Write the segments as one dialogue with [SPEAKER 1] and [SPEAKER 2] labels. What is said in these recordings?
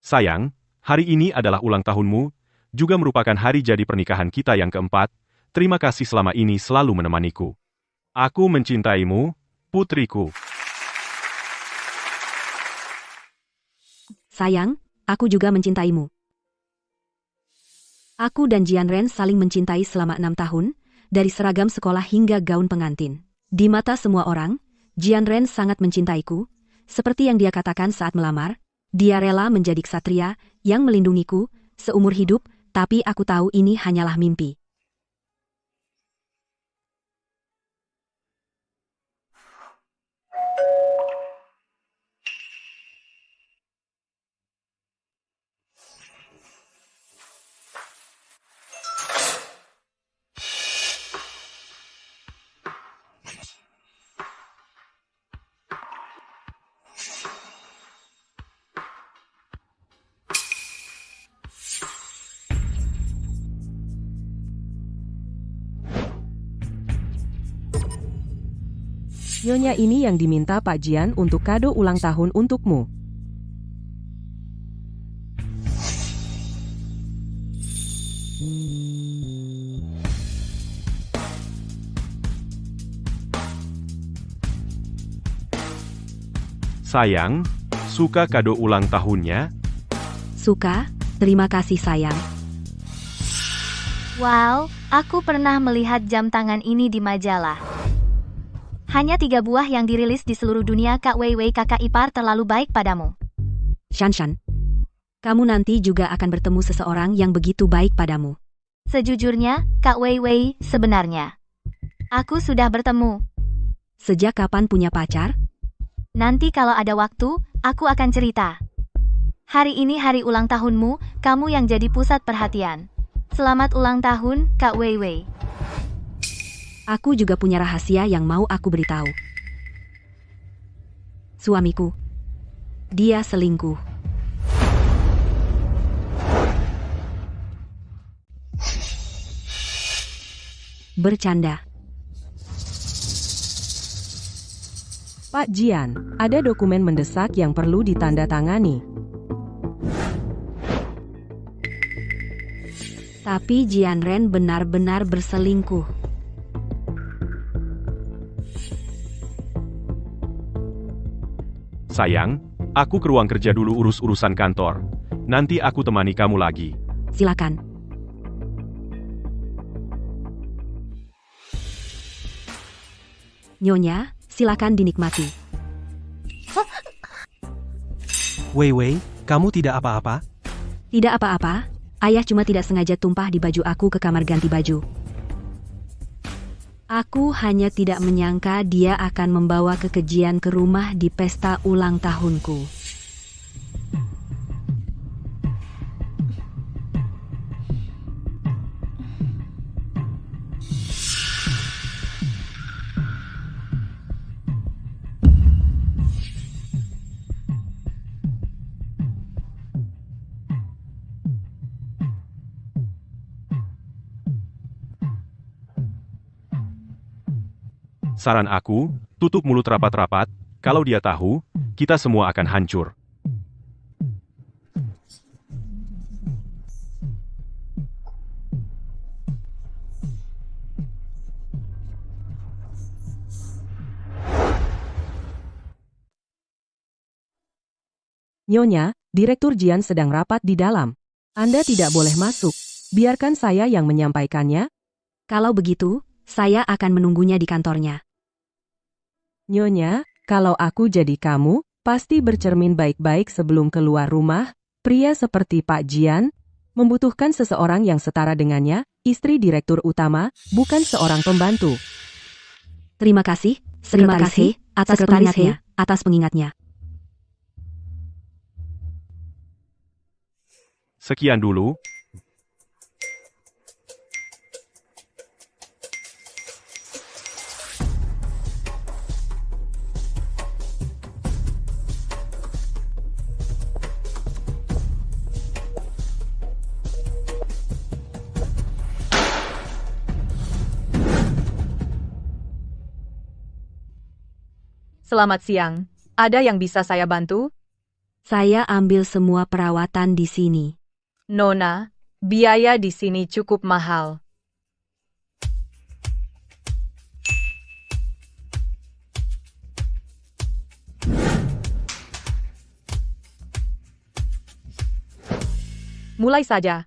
[SPEAKER 1] Sayang, hari ini adalah ulang tahunmu, juga merupakan hari jadi pernikahan kita yang keempat. Terima kasih selama ini selalu menemaniku. Aku mencintaimu, putriku.
[SPEAKER 2] Sayang, aku juga mencintaimu. Aku dan Jianren saling mencintai selama 6 tahun, dari seragam sekolah hingga gaun pengantin. Di mata semua orang, Jianren sangat mencintaiku, seperti yang dia katakan saat melamar. Dia rela menjadi ksatria yang melindungiku seumur hidup, tapi aku tahu ini hanyalah mimpi.
[SPEAKER 3] Nyonya ini yang diminta Pak Jian untuk kado ulang tahun untukmu.
[SPEAKER 1] Sayang, suka kado ulang tahunnya?
[SPEAKER 2] Suka, terima kasih sayang.
[SPEAKER 4] Wow, aku pernah melihat jam tangan ini di majalah. Hanya 3 buah yang dirilis di seluruh dunia. Kak Weiwei, kakak ipar terlalu baik padamu.
[SPEAKER 2] Shanshan, kamu nanti juga akan bertemu seseorang yang begitu baik padamu.
[SPEAKER 4] Sejujurnya, Kak Weiwei, sebenarnya aku sudah bertemu.
[SPEAKER 2] Sejak kapan punya pacar?
[SPEAKER 4] Nanti kalau ada waktu, aku akan cerita. Hari ini hari ulang tahunmu, kamu yang jadi pusat perhatian. Selamat ulang tahun, Kak Weiwei.
[SPEAKER 2] Aku juga punya rahasia yang mau aku beritahu. Suamiku. Dia selingkuh. Bercanda.
[SPEAKER 3] Pak Jian, ada dokumen mendesak yang perlu ditandatangani.
[SPEAKER 2] Tapi Jianren benar-benar berselingkuh.
[SPEAKER 1] Sayang, aku ke ruang kerja dulu urus urusan kantor. Nanti aku temani kamu lagi.
[SPEAKER 2] Silakan. Nyonya, silakan dinikmati.
[SPEAKER 5] Weiwei, kamu tidak apa-apa?
[SPEAKER 2] Tidak apa-apa, ayah cuma tidak sengaja tumpah di baju aku ke kamar ganti baju. Aku hanya tidak menyangka dia akan membawa kekejian ke rumah di pesta ulang tahunku.
[SPEAKER 1] Saran aku, tutup mulut rapat-rapat. Kalau dia tahu, kita semua akan hancur.
[SPEAKER 3] Nyonya, Direktur Jian sedang rapat di dalam. Anda tidak boleh masuk. Biarkan saya yang menyampaikannya.
[SPEAKER 2] Kalau begitu, saya akan menunggunya di kantornya.
[SPEAKER 3] Nyonya, kalau aku jadi kamu, pasti bercermin baik-baik sebelum keluar rumah. Pria seperti Pak Jian membutuhkan seseorang yang setara dengannya, istri direktur utama, bukan seorang pembantu.
[SPEAKER 2] Terima kasih, atas pengingatnya.
[SPEAKER 1] Sekian dulu.
[SPEAKER 6] Selamat siang. Ada yang bisa saya bantu?
[SPEAKER 2] Saya ambil semua perawatan di sini.
[SPEAKER 3] Nona, biaya di sini cukup mahal. Mulai saja.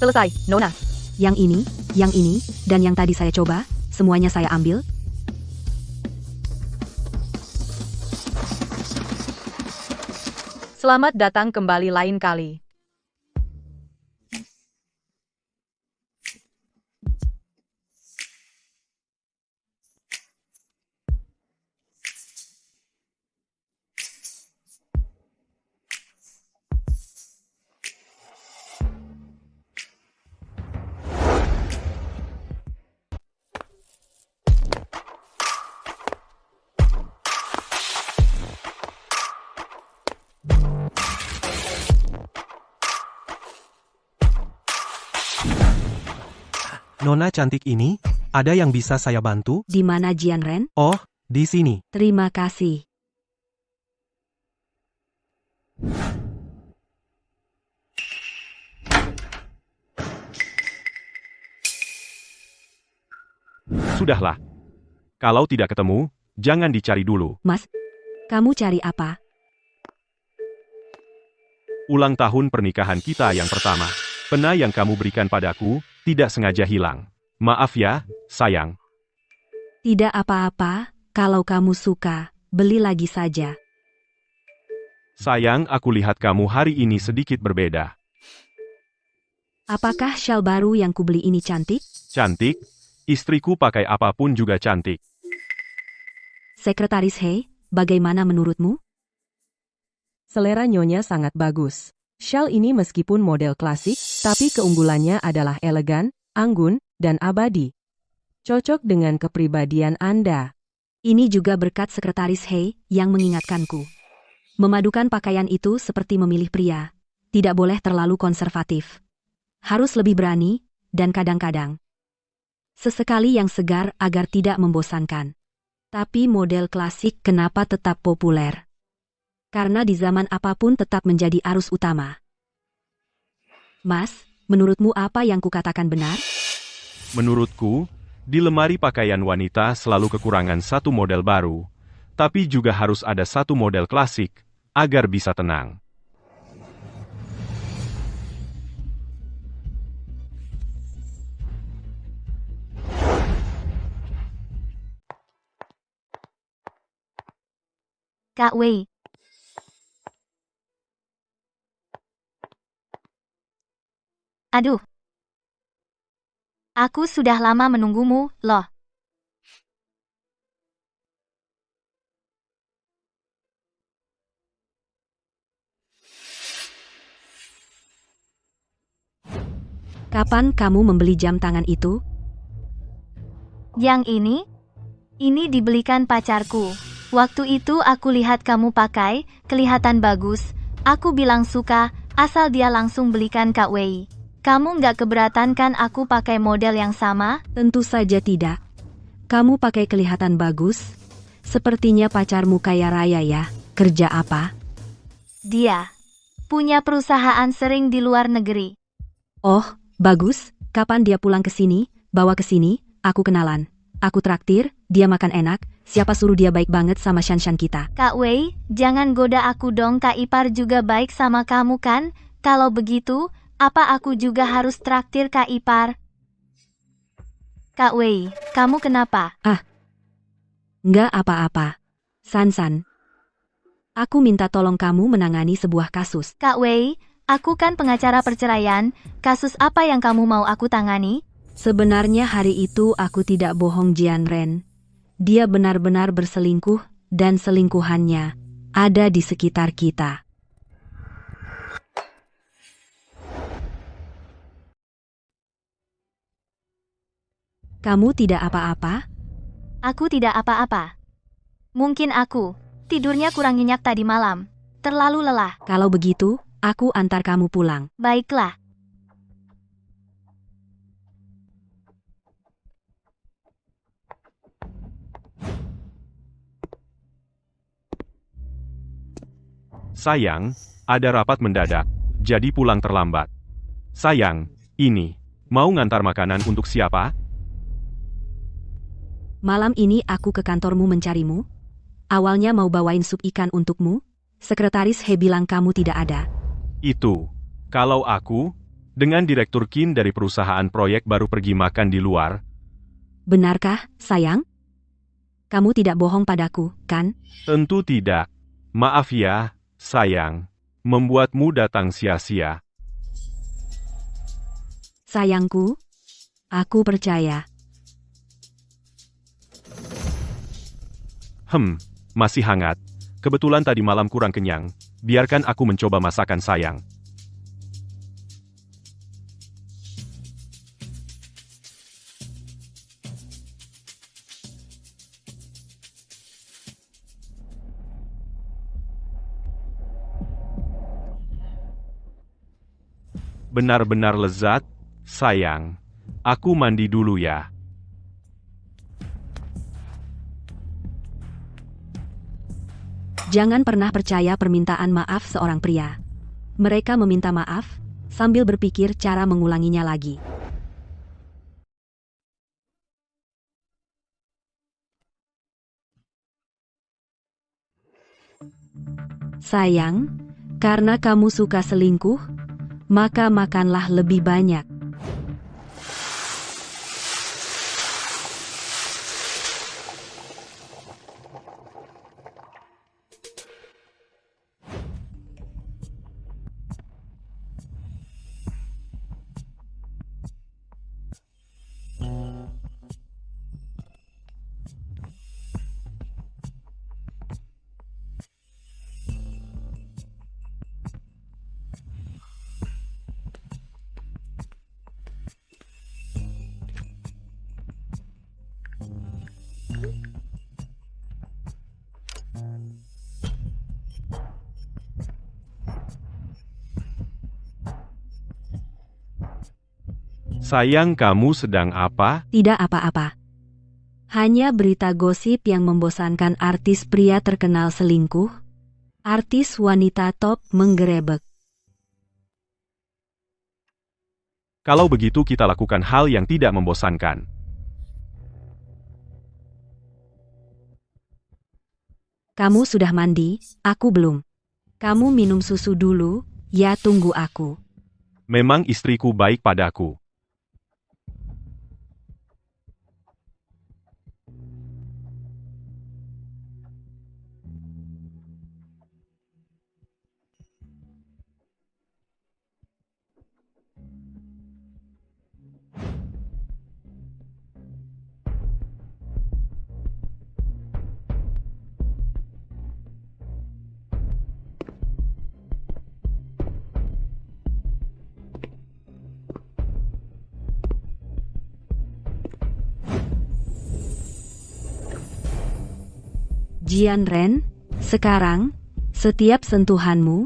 [SPEAKER 3] Selesai, Nona.
[SPEAKER 2] Yang ini, dan yang tadi saya coba, semuanya saya ambil.
[SPEAKER 3] Selamat datang kembali lain kali.
[SPEAKER 5] Nona cantik ini, ada yang bisa saya bantu?
[SPEAKER 2] Di mana Jianren?
[SPEAKER 5] Oh, di sini.
[SPEAKER 2] Terima kasih.
[SPEAKER 1] Sudahlah. Kalau tidak ketemu, jangan dicari dulu.
[SPEAKER 2] Mas, kamu cari apa?
[SPEAKER 1] Ulang tahun pernikahan kita yang pertama. Pena yang kamu berikan padaku, tidak sengaja hilang. Maaf ya, sayang.
[SPEAKER 2] Tidak apa-apa, kalau kamu suka, beli lagi saja.
[SPEAKER 1] Sayang, aku lihat kamu hari ini sedikit berbeda.
[SPEAKER 2] Apakah shawl baru yang kubeli ini cantik?
[SPEAKER 1] Cantik? Istriku pakai apapun juga cantik.
[SPEAKER 2] Sekretaris Hei, bagaimana menurutmu?
[SPEAKER 3] Selera Nyonya sangat bagus. Shawl ini meskipun model klasik, tapi keunggulannya adalah elegan, anggun, dan abadi. Cocok dengan kepribadian Anda.
[SPEAKER 2] Ini juga berkat Sekretaris Hei yang mengingatkanku. Memadukan pakaian itu seperti memilih pria. Tidak boleh terlalu konservatif. Harus lebih berani, dan kadang-kadang sesekali yang segar agar tidak membosankan. Tapi model klasik kenapa tetap populer? Karena di zaman apapun tetap menjadi arus utama. Mas, menurutmu apa yang kukatakan benar?
[SPEAKER 1] Menurutku, di lemari pakaian wanita selalu kekurangan satu model baru, tapi juga harus ada satu model klasik, agar bisa tenang.
[SPEAKER 4] Kak Wei. Aduh. Aku sudah lama menunggumu, loh.
[SPEAKER 2] Kapan kamu membeli jam tangan itu?
[SPEAKER 4] Yang ini? Ini dibelikan pacarku. Waktu itu aku lihat kamu pakai, kelihatan bagus. Aku bilang suka, asal dia langsung belikan Kak Wei. Kamu nggak keberatan kan aku pakai model yang sama?
[SPEAKER 2] Tentu saja tidak. Kamu pakai kelihatan bagus. Sepertinya pacarmu kaya raya ya. Kerja apa?
[SPEAKER 4] Dia punya perusahaan sering di luar negeri.
[SPEAKER 2] Oh, bagus. Kapan dia pulang ke sini? Bawa ke sini, aku kenalan. Aku traktir, dia makan enak. Siapa suruh dia baik banget sama Shanshan kita.
[SPEAKER 4] Kak Wei, jangan goda aku dong. Kak Ipar juga baik sama kamu kan? Kalau begitu, apa aku juga harus traktir Kak Ipar? Kak Wei, kamu kenapa?
[SPEAKER 2] Nggak apa-apa. San-san. Aku minta tolong kamu menangani sebuah kasus.
[SPEAKER 4] Kak Wei, aku kan pengacara perceraian. Kasus apa yang kamu mau aku tangani?
[SPEAKER 2] Sebenarnya hari itu aku tidak bohong Jianren. Dia benar-benar berselingkuh dan selingkuhannya ada di sekitar kita. Kamu tidak apa-apa?
[SPEAKER 4] Aku tidak apa-apa. Mungkin aku tidurnya kurang nyenyak tadi malam. Terlalu lelah.
[SPEAKER 2] Kalau begitu, Aku antar kamu pulang.
[SPEAKER 4] Baiklah.
[SPEAKER 1] Sayang, ada rapat mendadak, jadi pulang terlambat. Sayang, ini, mau ngantar makanan untuk siapa?
[SPEAKER 2] Malam ini aku ke kantormu mencarimu. Awalnya mau bawain sup ikan untukmu. Sekretaris He bilang kamu tidak ada.
[SPEAKER 1] Itu, kalau aku, dengan Direktur Kim dari perusahaan proyek baru pergi makan di luar.
[SPEAKER 2] Benarkah, sayang? Kamu tidak bohong padaku, kan?
[SPEAKER 1] Tentu tidak. Maaf ya, sayang. Membuatmu datang sia-sia.
[SPEAKER 2] Sayangku, aku percaya.
[SPEAKER 1] Masih hangat. Kebetulan tadi malam kurang kenyang. Biarkan aku mencoba masakan sayang. Benar-benar lezat, sayang. Aku mandi dulu ya.
[SPEAKER 2] Jangan pernah percaya permintaan maaf seorang pria. Mereka meminta maaf, sambil berpikir cara mengulanginya lagi. Sayang, karena kamu suka selingkuh, maka makanlah lebih banyak.
[SPEAKER 1] Sayang, kamu sedang apa?
[SPEAKER 2] Tidak apa-apa. Hanya berita gosip yang membosankan. Artis pria terkenal selingkuh. Artis wanita top menggerebek.
[SPEAKER 1] Kalau begitu kita lakukan hal yang tidak membosankan.
[SPEAKER 2] Kamu sudah mandi, aku belum. Kamu minum susu dulu, ya tunggu aku.
[SPEAKER 1] Memang istriku baik padaku.
[SPEAKER 2] Jian Ren, sekarang, setiap sentuhanmu,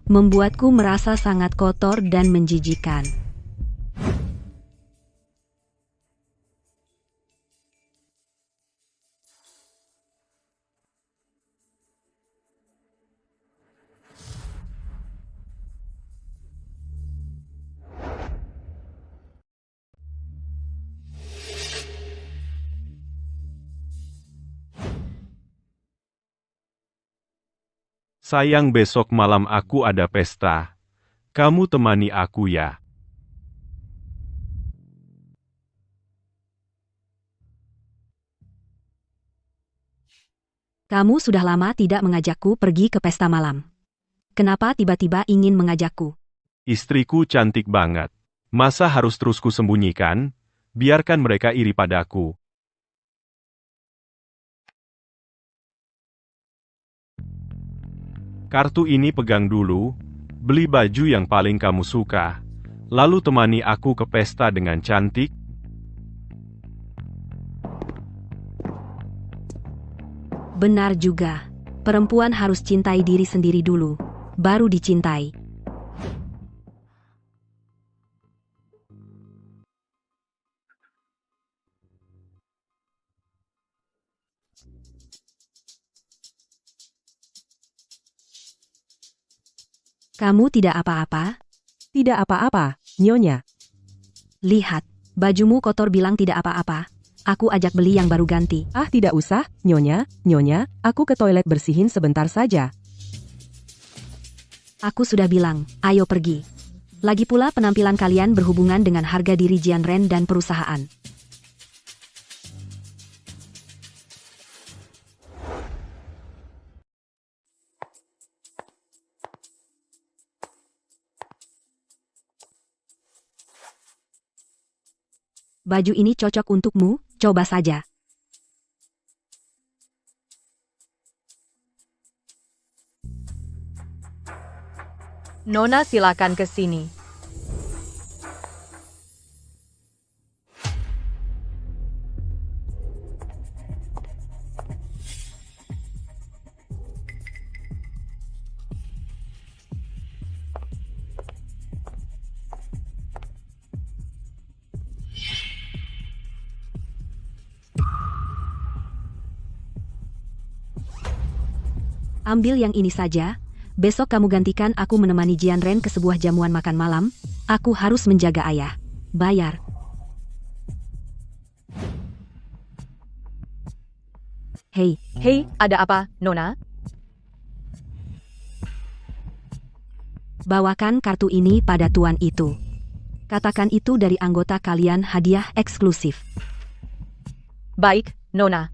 [SPEAKER 2] membuatku merasa sangat kotor dan menjijikan.
[SPEAKER 1] Sayang, besok malam aku ada pesta. Kamu temani aku ya.
[SPEAKER 2] Kamu sudah lama tidak mengajakku pergi ke pesta malam. Kenapa tiba-tiba ingin mengajakku?
[SPEAKER 1] Istriku cantik banget. Masa harus terus kusembunyikan? Biarkan mereka iri padaku. Kartu ini pegang dulu, beli baju yang paling kamu suka, lalu temani aku ke pesta dengan cantik.
[SPEAKER 2] Benar juga, perempuan harus cintai diri sendiri dulu, baru dicintai. Kamu tidak apa-apa?
[SPEAKER 3] Tidak apa-apa, Nyonya.
[SPEAKER 2] Lihat, bajumu kotor bilang tidak apa-apa. Aku ajak beli yang baru ganti.
[SPEAKER 3] Ah, tidak usah, Nyonya. Nyonya, aku ke toilet bersihin sebentar saja.
[SPEAKER 2] Aku sudah bilang, ayo pergi. Lagi pula penampilan kalian berhubungan dengan harga diri Jian Ren dan perusahaan. Baju ini cocok untukmu, coba saja.
[SPEAKER 6] Nona silakan ke sini.
[SPEAKER 2] Ambil yang ini saja. Besok kamu gantikan aku menemani Jian Ren ke sebuah jamuan makan malam. Aku harus menjaga ayah. Bayar. Hei,
[SPEAKER 6] Hei, ada apa, Nona?
[SPEAKER 2] bawakan kartu ini pada tuan itu. Katakan itu dari anggota kalian hadiah eksklusif.
[SPEAKER 6] Baik, Nona.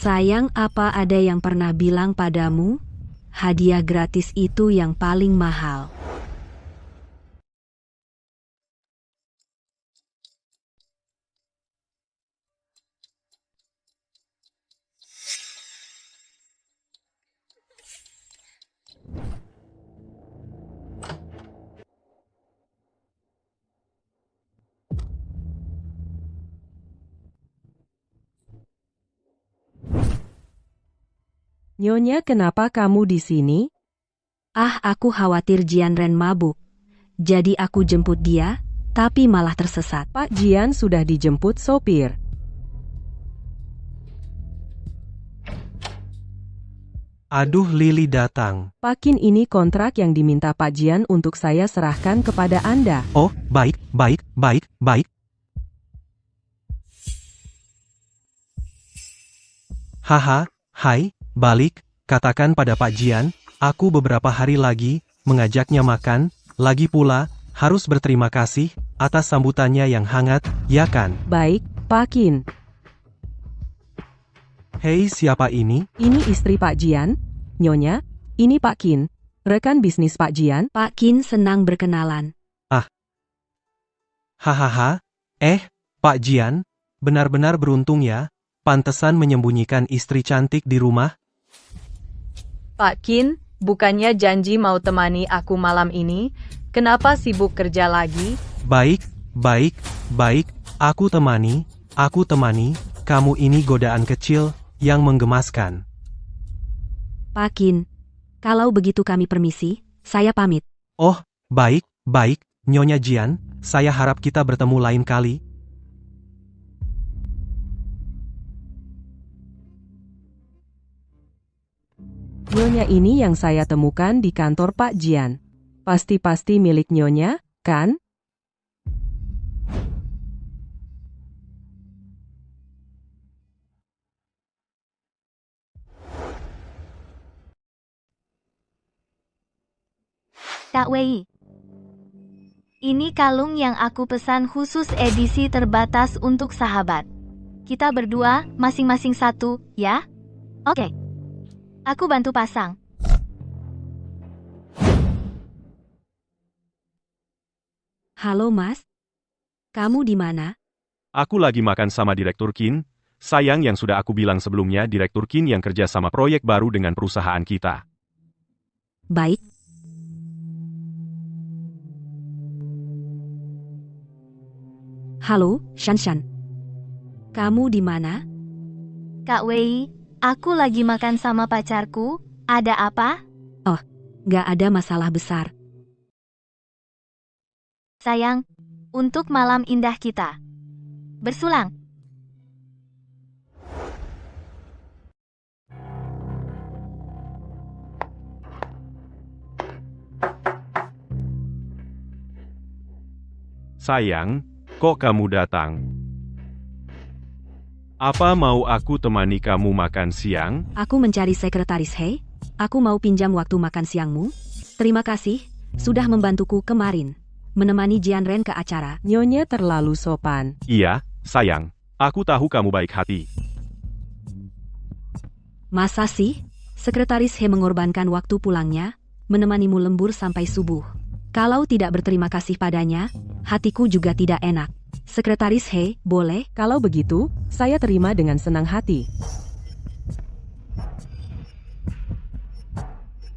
[SPEAKER 2] Sayang, apa ada yang pernah bilang padamu? Hadiah gratis itu yang paling mahal.
[SPEAKER 3] Nyonya, kenapa kamu di sini?
[SPEAKER 2] Ah, aku khawatir Jian Ren mabuk. Jadi aku jemput dia, tapi malah tersesat.
[SPEAKER 3] Pak Jian sudah dijemput sopir.
[SPEAKER 5] Aduh, Lili datang.
[SPEAKER 3] Pakin, ini kontrak yang diminta Pak Jian untuk saya serahkan kepada Anda.
[SPEAKER 5] Oh, baik, baik, baik, baik. Haha, hai, balik, katakan pada Pak Jian, aku beberapa hari lagi mengajaknya makan, lagi pula, harus berterima kasih atas sambutannya yang hangat, ya kan?
[SPEAKER 3] Baik, Pakin.
[SPEAKER 5] Hei, siapa ini?
[SPEAKER 3] Ini istri Pak Jian. Nyonya, ini Pak Kin, rekan bisnis Pak Jian.
[SPEAKER 2] Pak Kin senang berkenalan.
[SPEAKER 5] Hahaha, Pak Jian, benar-benar beruntung ya, pantesan menyembunyikan istri cantik di rumah.
[SPEAKER 6] Pak Kin, bukannya janji mau temani aku malam ini? Kenapa sibuk kerja lagi?
[SPEAKER 5] Baik, baik, baik, aku temani, kamu ini godaan kecil yang menggemaskan.
[SPEAKER 2] Pak Kin, kalau begitu kami permisi, saya pamit.
[SPEAKER 5] Oh, baik, baik, Nyonya Jian, saya harap kita bertemu lain kali.
[SPEAKER 3] Nyonya ini yang saya temukan di kantor Pak Jian. Pasti-pasti milik Nyonya, kan?
[SPEAKER 4] Kak Wei. Ini kalung yang aku pesan khusus edisi terbatas untuk sahabat. Kita berdua, masing-masing satu, ya? Oke. Aku bantu pasang.
[SPEAKER 2] Halo Mas, kamu di mana?
[SPEAKER 1] Aku lagi makan sama Direktur Qin. Sayang yang sudah aku bilang sebelumnya, Direktur Qin yang kerja sama proyek baru dengan perusahaan kita.
[SPEAKER 2] Baik. Halo, Shanshan. Kamu di mana?
[SPEAKER 4] Kak Wei, aku lagi makan sama pacarku. Ada apa?
[SPEAKER 2] Gak ada masalah besar.
[SPEAKER 4] Sayang, untuk malam indah kita. Bersulang.
[SPEAKER 1] Sayang, kok kamu datang? Apa mau aku temani kamu makan siang?
[SPEAKER 2] Aku mencari sekretaris He. Aku mau pinjam waktu makan siangmu. Terima kasih, sudah membantuku kemarin. Menemani Jianren ke acara.
[SPEAKER 3] Nyonya terlalu sopan.
[SPEAKER 1] Iya, sayang. Aku tahu kamu baik hati.
[SPEAKER 2] Masa sih? Sekretaris He mengorbankan waktu pulangnya, menemanimu lembur sampai subuh. Kalau tidak berterima kasih padanya, hatiku juga tidak enak. Sekretaris He, boleh?
[SPEAKER 3] Kalau begitu, saya terima dengan senang hati.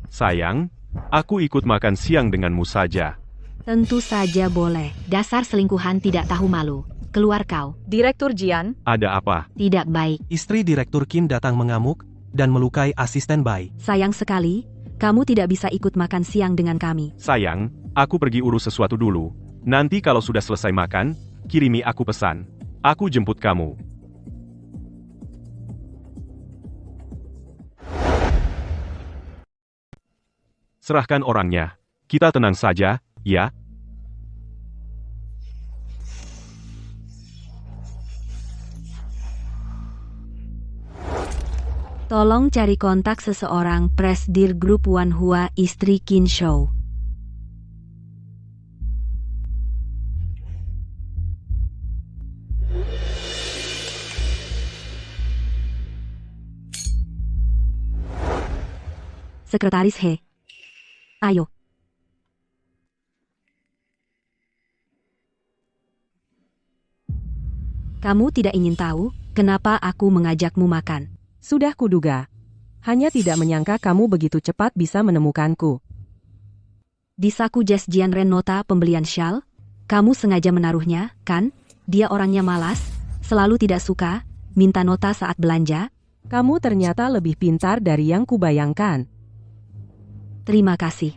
[SPEAKER 1] Sayang, aku ikut makan siang denganmu saja.
[SPEAKER 2] Tentu saja boleh. Dasar selingkuhan tidak tahu malu. Keluar kau.
[SPEAKER 6] Direktur Jian,
[SPEAKER 1] Ada apa?
[SPEAKER 2] Tidak baik.
[SPEAKER 5] Istri Direktur Qin datang mengamuk dan melukai asisten Bai.
[SPEAKER 2] Sayang sekali, kamu tidak bisa ikut makan siang dengan kami.
[SPEAKER 1] Sayang, aku pergi urus sesuatu dulu. Nanti kalau sudah selesai makan, kirimi aku pesan. Aku jemput kamu. Serahkan orangnya. Kita tenang saja, ya.
[SPEAKER 2] Tolong cari kontak seseorang Presdir Grup Wanhua istri Qin Shou. Sekretaris He. Ayo. Kamu tidak ingin tahu kenapa aku mengajakmu makan?
[SPEAKER 3] Sudah kuduga. Hanya tidak menyangka kamu begitu cepat bisa menemukanku.
[SPEAKER 2] Di saku jas Jianren nota pembelian shawl, kamu sengaja menaruhnya, kan? Dia orangnya malas, selalu tidak suka, minta nota saat belanja.
[SPEAKER 3] Kamu ternyata lebih pintar dari yang kubayangkan.
[SPEAKER 2] Terima kasih.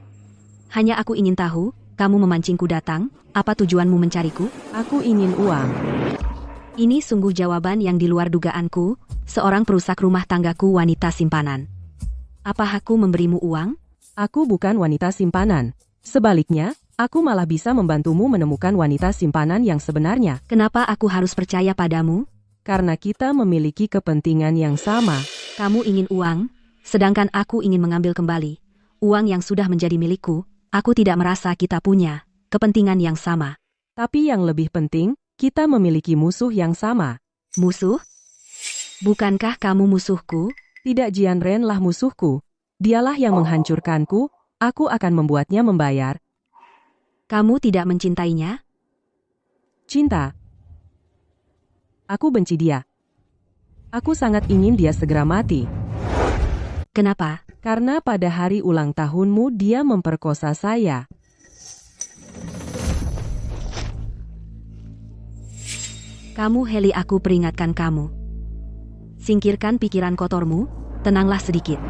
[SPEAKER 2] Hanya aku ingin tahu, kamu memancingku datang, apa tujuanmu mencariku?
[SPEAKER 3] Aku ingin uang.
[SPEAKER 2] Ini sungguh jawaban yang di luar dugaanku, seorang perusak rumah tanggaku wanita simpanan. Apa aku memberimu uang?
[SPEAKER 3] Aku bukan wanita simpanan. Sebaliknya, aku malah bisa membantumu menemukan wanita simpanan yang sebenarnya.
[SPEAKER 2] Kenapa aku harus percaya padamu?
[SPEAKER 3] Karena kita memiliki kepentingan yang sama.
[SPEAKER 2] Kamu ingin uang, sedangkan aku ingin mengambil kembali. Uang yang sudah menjadi milikku, aku tidak merasa kita punya kepentingan yang sama.
[SPEAKER 3] Tapi yang lebih penting, kita memiliki musuh yang sama.
[SPEAKER 2] Musuh? Bukankah kamu musuhku?
[SPEAKER 3] Tidak, Jianren lah musuhku. Dialah yang menghancurkanku, aku akan membuatnya membayar.
[SPEAKER 2] Kamu tidak mencintainya?
[SPEAKER 3] Cinta. Aku benci dia. Aku sangat ingin dia segera mati.
[SPEAKER 2] Kenapa?
[SPEAKER 3] Karena pada hari ulang tahunmu dia memperkosa saya.
[SPEAKER 2] Kamu Heli, aku peringatkan kamu. Singkirkan pikiran kotormu, tenanglah sedikit.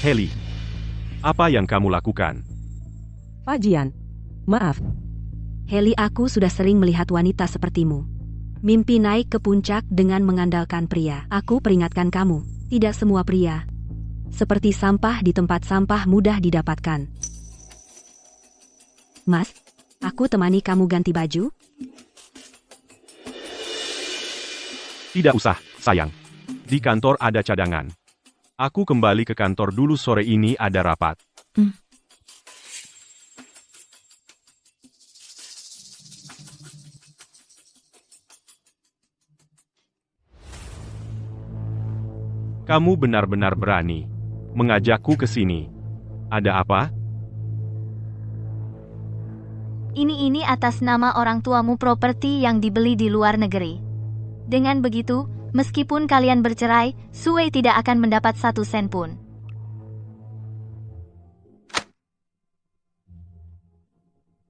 [SPEAKER 1] Heli, apa yang kamu lakukan?
[SPEAKER 3] Pak Jian, maaf.
[SPEAKER 2] Heli, aku sudah sering melihat wanita sepertimu. Mimpi naik ke puncak dengan mengandalkan pria. Aku peringatkan kamu, tidak semua pria seperti sampah di tempat sampah mudah didapatkan. Mas, aku temani kamu ganti baju?
[SPEAKER 1] Tidak usah, sayang. Di kantor ada cadangan. Aku kembali ke kantor dulu, sore ini ada rapat. Kamu benar-benar berani mengajakku ke sini. Ada apa?
[SPEAKER 4] Ini atas nama orang tuamu properti yang dibeli di luar negeri. Dengan begitu, meskipun kalian bercerai, Sui tidak akan mendapat 1 sen pun.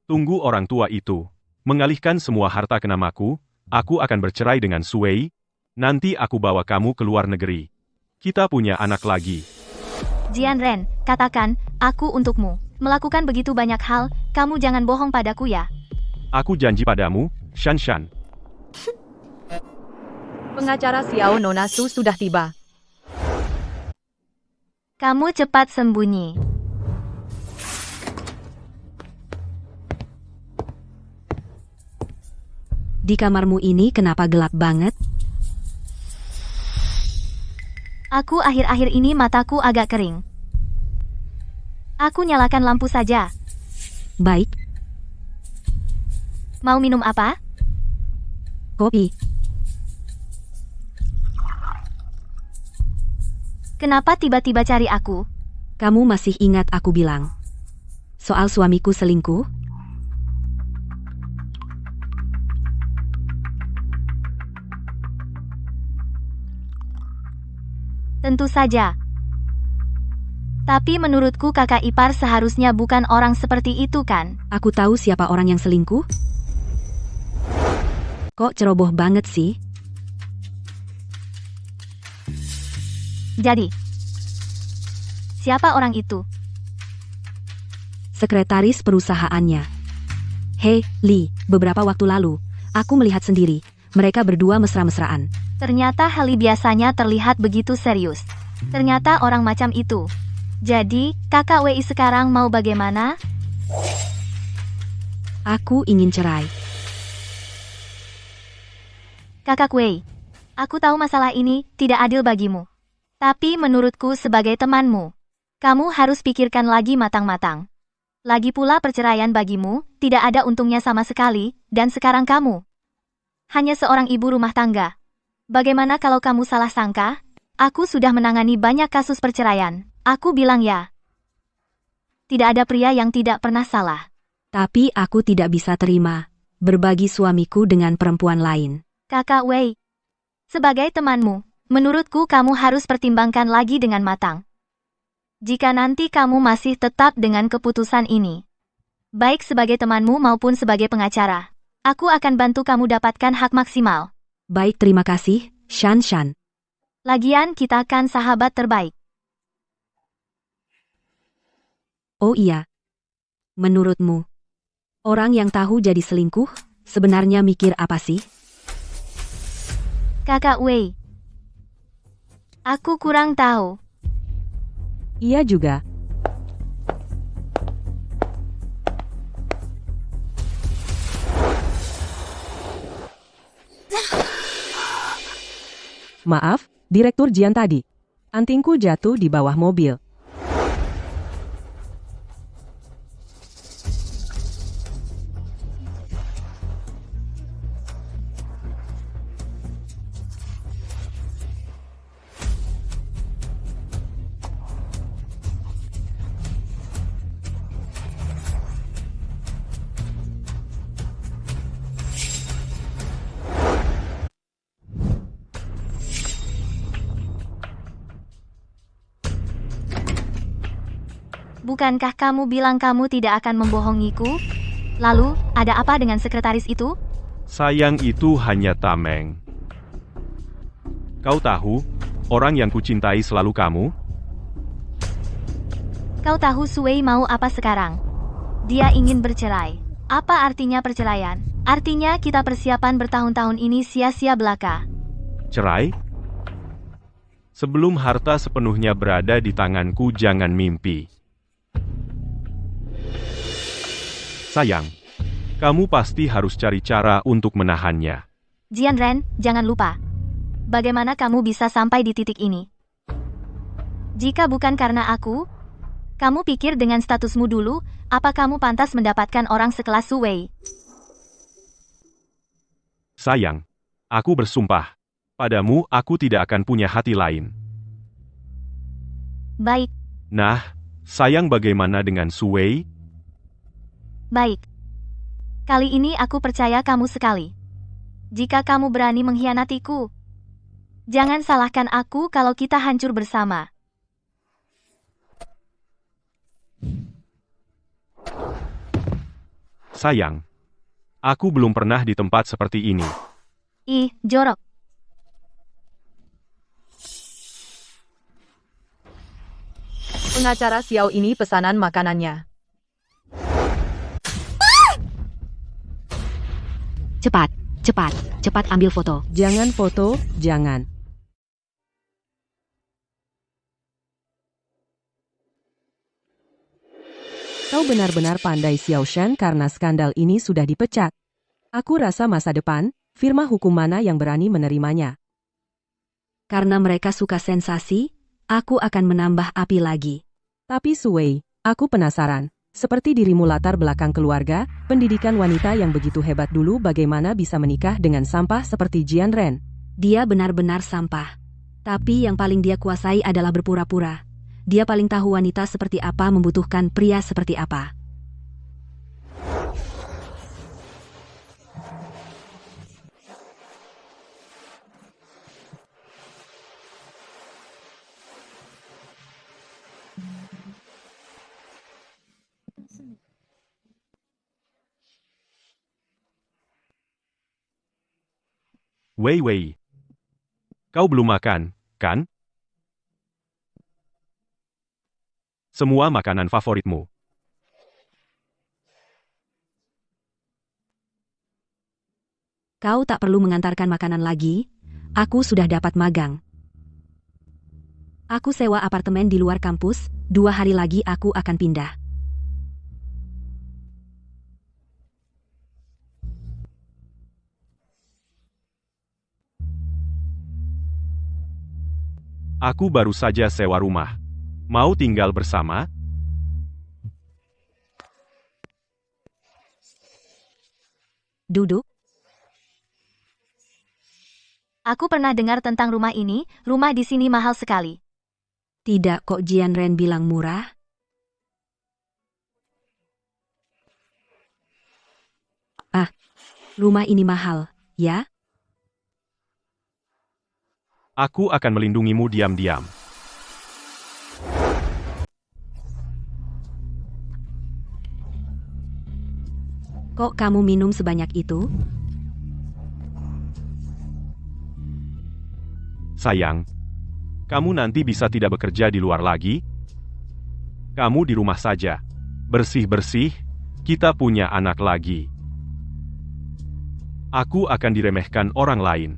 [SPEAKER 1] Tunggu, orang tua itu mengalihkan semua harta ke namaku. Aku akan bercerai dengan Sui. Nanti aku bawa kamu ke luar negeri. Kita punya anak lagi.
[SPEAKER 4] Jian Ren, katakan, aku untukmu. Melakukan begitu banyak hal, kamu jangan bohong padaku ya.
[SPEAKER 1] Aku janji padamu, Shan Shan.
[SPEAKER 6] Pengacara Xiao Nona Su sudah tiba.
[SPEAKER 4] Kamu cepat sembunyi.
[SPEAKER 2] Di kamarmu ini kenapa gelap banget?
[SPEAKER 4] Aku akhir-akhir ini mataku agak kering. Aku nyalakan lampu saja.
[SPEAKER 2] Baik,
[SPEAKER 4] Mau minum apa?
[SPEAKER 2] kopi.
[SPEAKER 4] Kenapa tiba-tiba cari aku?
[SPEAKER 2] Kamu masih ingat aku bilang soal suamiku selingkuh?
[SPEAKER 4] Tentu saja. Tapi menurutku kakak ipar seharusnya bukan orang seperti itu kan?
[SPEAKER 2] Aku tahu siapa orang yang selingkuh. Kok ceroboh banget sih?
[SPEAKER 4] Jadi, siapa orang itu?
[SPEAKER 2] Sekretaris perusahaannya. Hei, Lee, beberapa waktu lalu, aku melihat sendiri, mereka berdua mesra-mesraan.
[SPEAKER 4] Ternyata Heli biasanya terlihat begitu serius. Ternyata orang macam itu. Jadi, kakak WI sekarang mau bagaimana?
[SPEAKER 2] Aku ingin cerai.
[SPEAKER 4] Kakak Wei, aku tahu masalah ini tidak adil bagimu. Tapi menurutku sebagai temanmu, kamu harus pikirkan lagi matang-matang. Lagi pula perceraian bagimu tidak ada untungnya sama sekali, dan sekarang kamu hanya seorang ibu rumah tangga. Bagaimana kalau kamu salah sangka? Aku sudah menangani banyak kasus perceraian. Aku bilang ya. Tidak ada pria yang tidak pernah salah.
[SPEAKER 2] Tapi aku tidak bisa terima berbagi suamiku dengan perempuan lain.
[SPEAKER 4] Kakak Wei, sebagai temanmu, menurutku kamu harus pertimbangkan lagi dengan matang. Jika nanti kamu masih tetap dengan keputusan ini, baik sebagai temanmu maupun sebagai pengacara, aku akan bantu kamu dapatkan hak maksimal.
[SPEAKER 2] Baik, terima kasih, Shan Shan.
[SPEAKER 4] Lagian kita kan sahabat terbaik.
[SPEAKER 2] Oh iya. Menurutmu, orang yang tahu jadi selingkuh, sebenarnya mikir apa sih?
[SPEAKER 4] Kakak Wei, aku kurang tahu.
[SPEAKER 3] Ia juga. Maaf, Direktur Jian tadi. Antingku jatuh di bawah mobil.
[SPEAKER 4] Bukankah kamu bilang kamu tidak akan membohongiku? Lalu, ada apa dengan sekretaris itu?
[SPEAKER 1] Sayang, itu hanya tameng. Kau tahu, orang yang kucintai selalu kamu?
[SPEAKER 4] Kau tahu Sui mau apa sekarang? Dia ingin bercerai. Apa artinya perceraian? Artinya kita persiapan bertahun-tahun ini sia-sia belaka.
[SPEAKER 1] Cerai? Sebelum harta sepenuhnya berada di tanganku, jangan mimpi. Sayang, kamu pasti harus cari cara untuk menahannya.
[SPEAKER 4] Jian Ren, jangan lupa. Bagaimana kamu bisa sampai di titik ini? Jika bukan karena aku, kamu pikir dengan statusmu dulu, apa kamu pantas mendapatkan orang sekelas Su Wei?
[SPEAKER 1] Sayang, aku bersumpah. Padamu aku tidak akan punya hati lain.
[SPEAKER 4] Baik,
[SPEAKER 1] Nah, sayang, bagaimana dengan Su Wei?
[SPEAKER 4] baik. Kali ini aku percaya kamu sekali. Jika kamu berani mengkhianatiku, jangan salahkan aku kalau kita hancur bersama.
[SPEAKER 1] Sayang, aku belum pernah di tempat seperti ini.
[SPEAKER 4] Ih, jorok.
[SPEAKER 6] Pengacara Xiao ini pesanan makanannya.
[SPEAKER 2] Cepat, cepat, cepat ambil foto.
[SPEAKER 3] Jangan foto, jangan. Kau benar-benar pandai Xiao Shan karena skandal ini sudah dipecat. Aku rasa masa depan, firma hukum mana yang berani menerimanya.
[SPEAKER 2] Karena mereka suka sensasi, aku akan menambah api lagi.
[SPEAKER 3] Tapi Suwei, aku penasaran. Seperti dirimu latar belakang keluarga, pendidikan wanita yang begitu hebat dulu bagaimana bisa menikah dengan sampah seperti Jian Ren?
[SPEAKER 2] Dia benar-benar sampah. Tapi yang paling dia kuasai adalah berpura-pura. Dia paling tahu wanita seperti apa membutuhkan pria seperti apa.
[SPEAKER 1] Wei Wei. Kau belum makan, kan? Semua makanan favoritmu.
[SPEAKER 2] Kau tak perlu mengantarkan makanan lagi, aku sudah dapat magang. Aku sewa apartemen di luar kampus, 2 hari lagi aku akan pindah.
[SPEAKER 1] Aku baru saja sewa rumah. Mau tinggal bersama?
[SPEAKER 2] Duduk.
[SPEAKER 4] Aku pernah dengar tentang rumah ini, rumah di sini mahal sekali.
[SPEAKER 2] Tidak kok Jian Ren bilang murah. Rumah ini mahal, ya?
[SPEAKER 1] Aku akan melindungimu diam-diam.
[SPEAKER 2] Kok kamu minum sebanyak itu?
[SPEAKER 1] Sayang, kamu nanti bisa tidak bekerja di luar lagi? Kamu di rumah saja. Bersih-bersih, kita punya anak lagi. Aku akan diremehkan orang lain.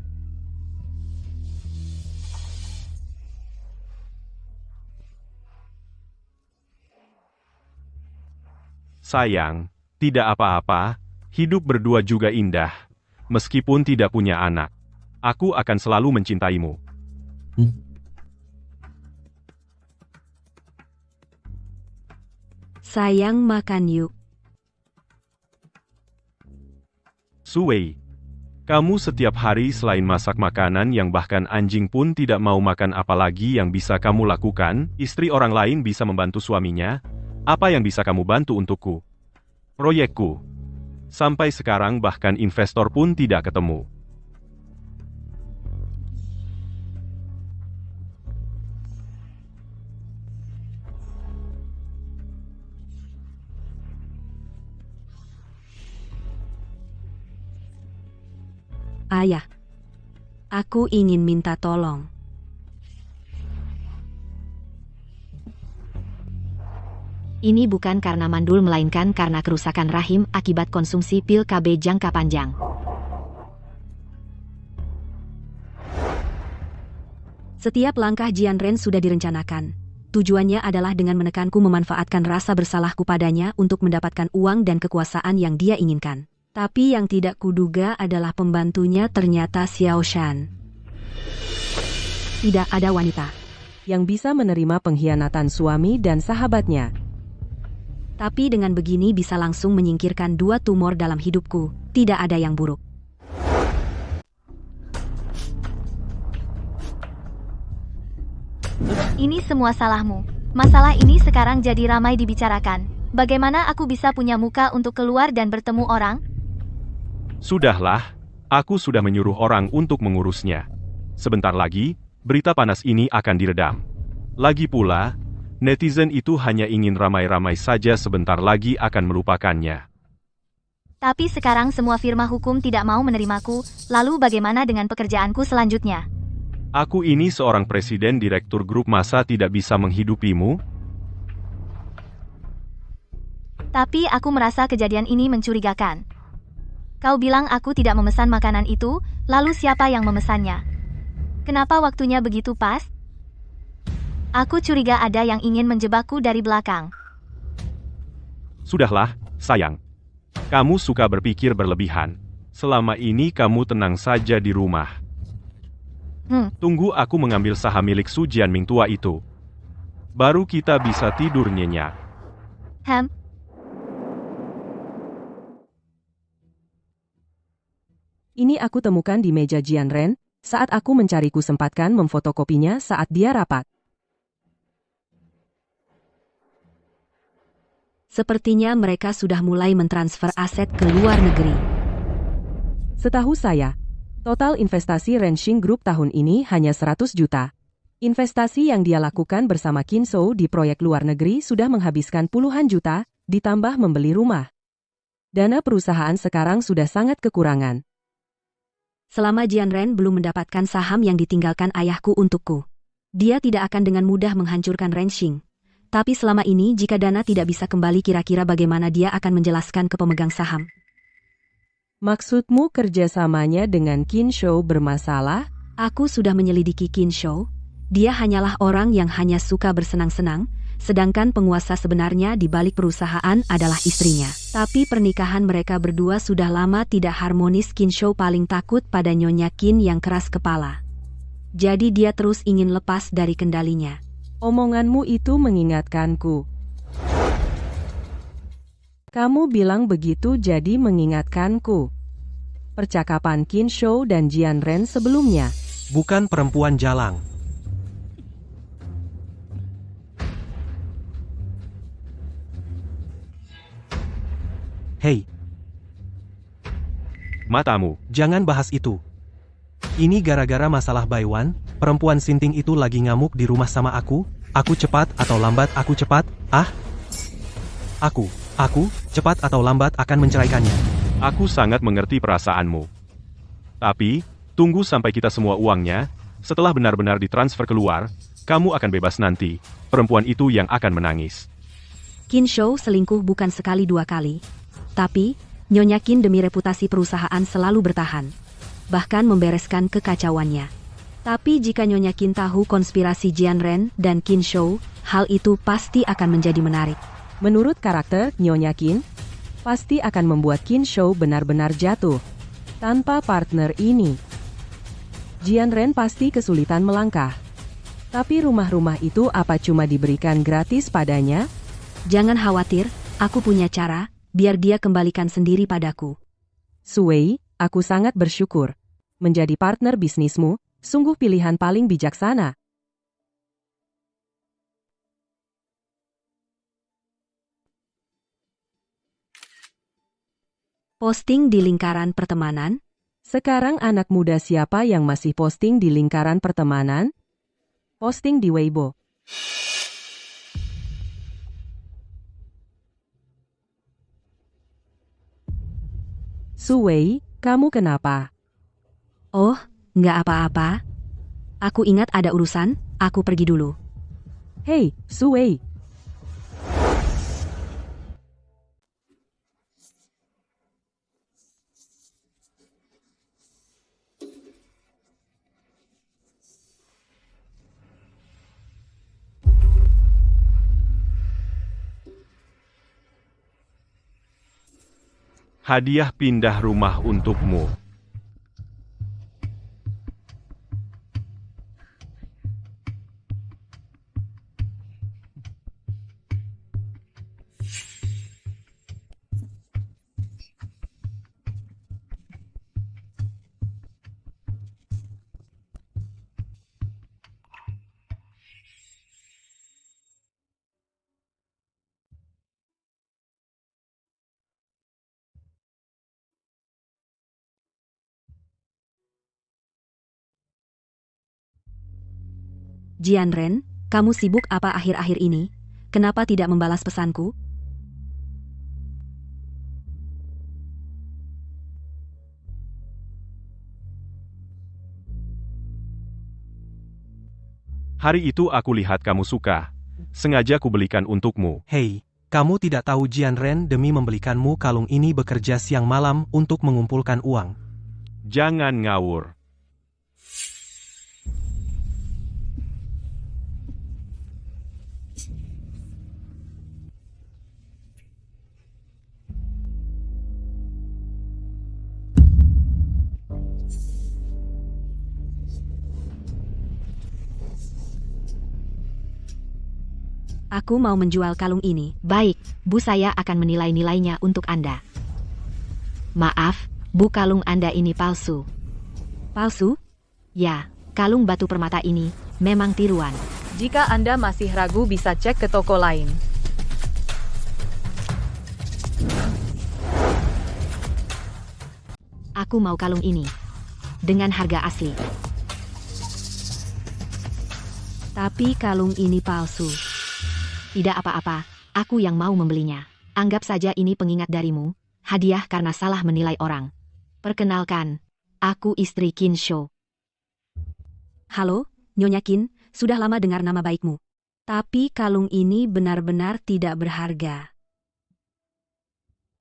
[SPEAKER 1] Sayang, tidak apa-apa, hidup berdua juga indah. Meskipun tidak punya anak, aku akan selalu mencintaimu.
[SPEAKER 2] Sayang, makan yuk.
[SPEAKER 1] Suwei, kamu setiap hari selain masak makanan yang bahkan anjing pun tidak mau makan, apalagi yang bisa kamu lakukan? Istri orang lain bisa membantu suaminya. Apa yang bisa kamu bantu untukku? Proyekku. Sampai sekarang bahkan investor pun tidak ketemu.
[SPEAKER 2] Ayah, aku ingin minta tolong. Ini bukan karena mandul melainkan karena kerusakan rahim akibat konsumsi pil KB jangka panjang. Setiap langkah Jian Ren sudah direncanakan. Tujuannya adalah dengan menekanku memanfaatkan rasa bersalahku padanya untuk mendapatkan uang dan kekuasaan yang dia inginkan. Tapi yang tidak kuduga adalah pembantunya ternyata Xiao Shan. Tidak ada wanita
[SPEAKER 3] yang bisa menerima pengkhianatan suami dan sahabatnya.
[SPEAKER 2] Tapi dengan begini bisa langsung menyingkirkan 2 tumor dalam hidupku. Tidak ada yang buruk.
[SPEAKER 4] Ini semua salahmu. Masalah ini sekarang jadi ramai dibicarakan. Bagaimana aku bisa punya muka untuk keluar dan bertemu orang?
[SPEAKER 1] Sudahlah, aku sudah menyuruh orang untuk mengurusnya. Sebentar lagi, berita panas ini akan diredam. Lagi pula, netizen itu hanya ingin ramai-ramai saja, sebentar lagi akan melupakannya.
[SPEAKER 4] Tapi sekarang semua firma hukum tidak mau menerimaku, lalu bagaimana dengan pekerjaanku selanjutnya?
[SPEAKER 1] Aku ini seorang presiden direktur grup, masa tidak bisa menghidupimu?
[SPEAKER 4] Tapi aku merasa kejadian ini mencurigakan. Kau bilang aku tidak memesan makanan itu, lalu siapa yang memesannya? Kenapa waktunya begitu pas? Aku curiga ada yang ingin menjebakku dari belakang.
[SPEAKER 1] Sudahlah, sayang. Kamu suka berpikir berlebihan. Selama ini kamu tenang saja di rumah. Tunggu aku mengambil saham milik Su Jianming tua itu. Baru kita bisa tidur nyenyak.
[SPEAKER 3] Ini aku temukan di meja Jian Ren, saat aku mencari kesempatan memfotokopinya saat dia rapat.
[SPEAKER 2] Sepertinya mereka sudah mulai mentransfer aset ke luar negeri.
[SPEAKER 3] Setahu saya, total investasi Renxing Group tahun ini hanya 100 juta. Investasi yang dia lakukan bersama Kinso di proyek luar negeri sudah menghabiskan puluhan juta, ditambah membeli rumah. Dana perusahaan sekarang sudah sangat kekurangan.
[SPEAKER 2] Selama Jian Ren belum mendapatkan saham yang ditinggalkan ayahku untukku, dia tidak akan dengan mudah menghancurkan Renxing. Tapi selama ini jika dana tidak bisa kembali kira-kira bagaimana dia akan menjelaskan ke pemegang saham.
[SPEAKER 3] Maksudmu kerjasamanya dengan Kinso bermasalah?
[SPEAKER 2] Aku sudah menyelidiki Kinso. Dia hanyalah orang yang hanya suka bersenang-senang, sedangkan penguasa sebenarnya di balik perusahaan adalah istrinya. Tapi pernikahan mereka berdua sudah lama tidak harmonis. Kinso paling takut pada Nyonya Qin yang keras kepala. Jadi dia terus ingin lepas dari kendalinya.
[SPEAKER 3] Omonganmu itu mengingatkanku. Kamu bilang begitu jadi mengingatkanku. Percakapan Kinso dan Jian Ren sebelumnya.
[SPEAKER 5] Bukan perempuan jalang. Hei,
[SPEAKER 1] Matamu.
[SPEAKER 5] jangan bahas itu. Ini gara-gara masalah Baiwan, perempuan sinting itu lagi ngamuk di rumah sama aku cepat atau lambat aku cepat, Aku, cepat atau lambat akan menceraikannya.
[SPEAKER 1] Aku sangat mengerti perasaanmu. Tapi, tunggu sampai kita semua uangnya, setelah benar-benar ditransfer keluar, kamu akan bebas nanti. Perempuan itu yang akan menangis.
[SPEAKER 2] Kinso selingkuh bukan sekali dua kali. Tapi, Nyonya Qin demi reputasi perusahaan selalu bertahan. Bahkan membereskan kekacauannya. Tapi jika Nyonya Qin tahu konspirasi Jian Ren dan Kinso, hal itu pasti akan menjadi menarik.
[SPEAKER 3] Menurut karakter Nyonya Qin, pasti akan membuat Kinso benar-benar jatuh. Tanpa partner ini, Jian Ren pasti kesulitan melangkah. Tapi rumah-rumah itu apa cuma diberikan gratis padanya?
[SPEAKER 2] Jangan khawatir, aku punya cara, biar dia kembalikan sendiri padaku.
[SPEAKER 3] Suwei, aku sangat bersyukur. Menjadi partner bisnismu, sungguh pilihan paling bijaksana.
[SPEAKER 2] Posting di lingkaran pertemanan?
[SPEAKER 3] Sekarang anak muda siapa yang masih posting di lingkaran pertemanan? Posting di Weibo. Suwei, kamu kenapa?
[SPEAKER 2] Oh, nggak apa-apa. Aku ingat ada urusan, aku pergi dulu.
[SPEAKER 3] Hei, Suwei.
[SPEAKER 1] Hadiah pindah rumah untukmu.
[SPEAKER 2] Jian Ren, kamu sibuk apa akhir-akhir ini? Kenapa tidak membalas pesanku?
[SPEAKER 1] Hari itu aku lihat kamu suka. Sengaja kubelikan untukmu.
[SPEAKER 5] Hei, kamu tidak tahu Jian Ren demi membelikanmu kalung ini bekerja siang malam untuk mengumpulkan uang.
[SPEAKER 1] Jangan ngawur.
[SPEAKER 2] Aku mau menjual kalung ini. Baik, Bu, saya akan menilai nilainya untuk Anda. Maaf, Bu, kalung Anda ini palsu. Palsu? Ya, kalung batu permata ini memang tiruan.
[SPEAKER 6] Jika Anda masih ragu bisa cek ke toko lain.
[SPEAKER 2] Aku mau kalung ini. Dengan harga asli. Tapi kalung ini palsu. Tidak apa-apa, aku yang mau membelinya. Anggap saja ini pengingat darimu, hadiah karena salah menilai orang. Perkenalkan, aku istri Qin Shou. Halo, Nyonya Qin, sudah lama dengar nama baikmu. Tapi kalung ini benar-benar tidak berharga.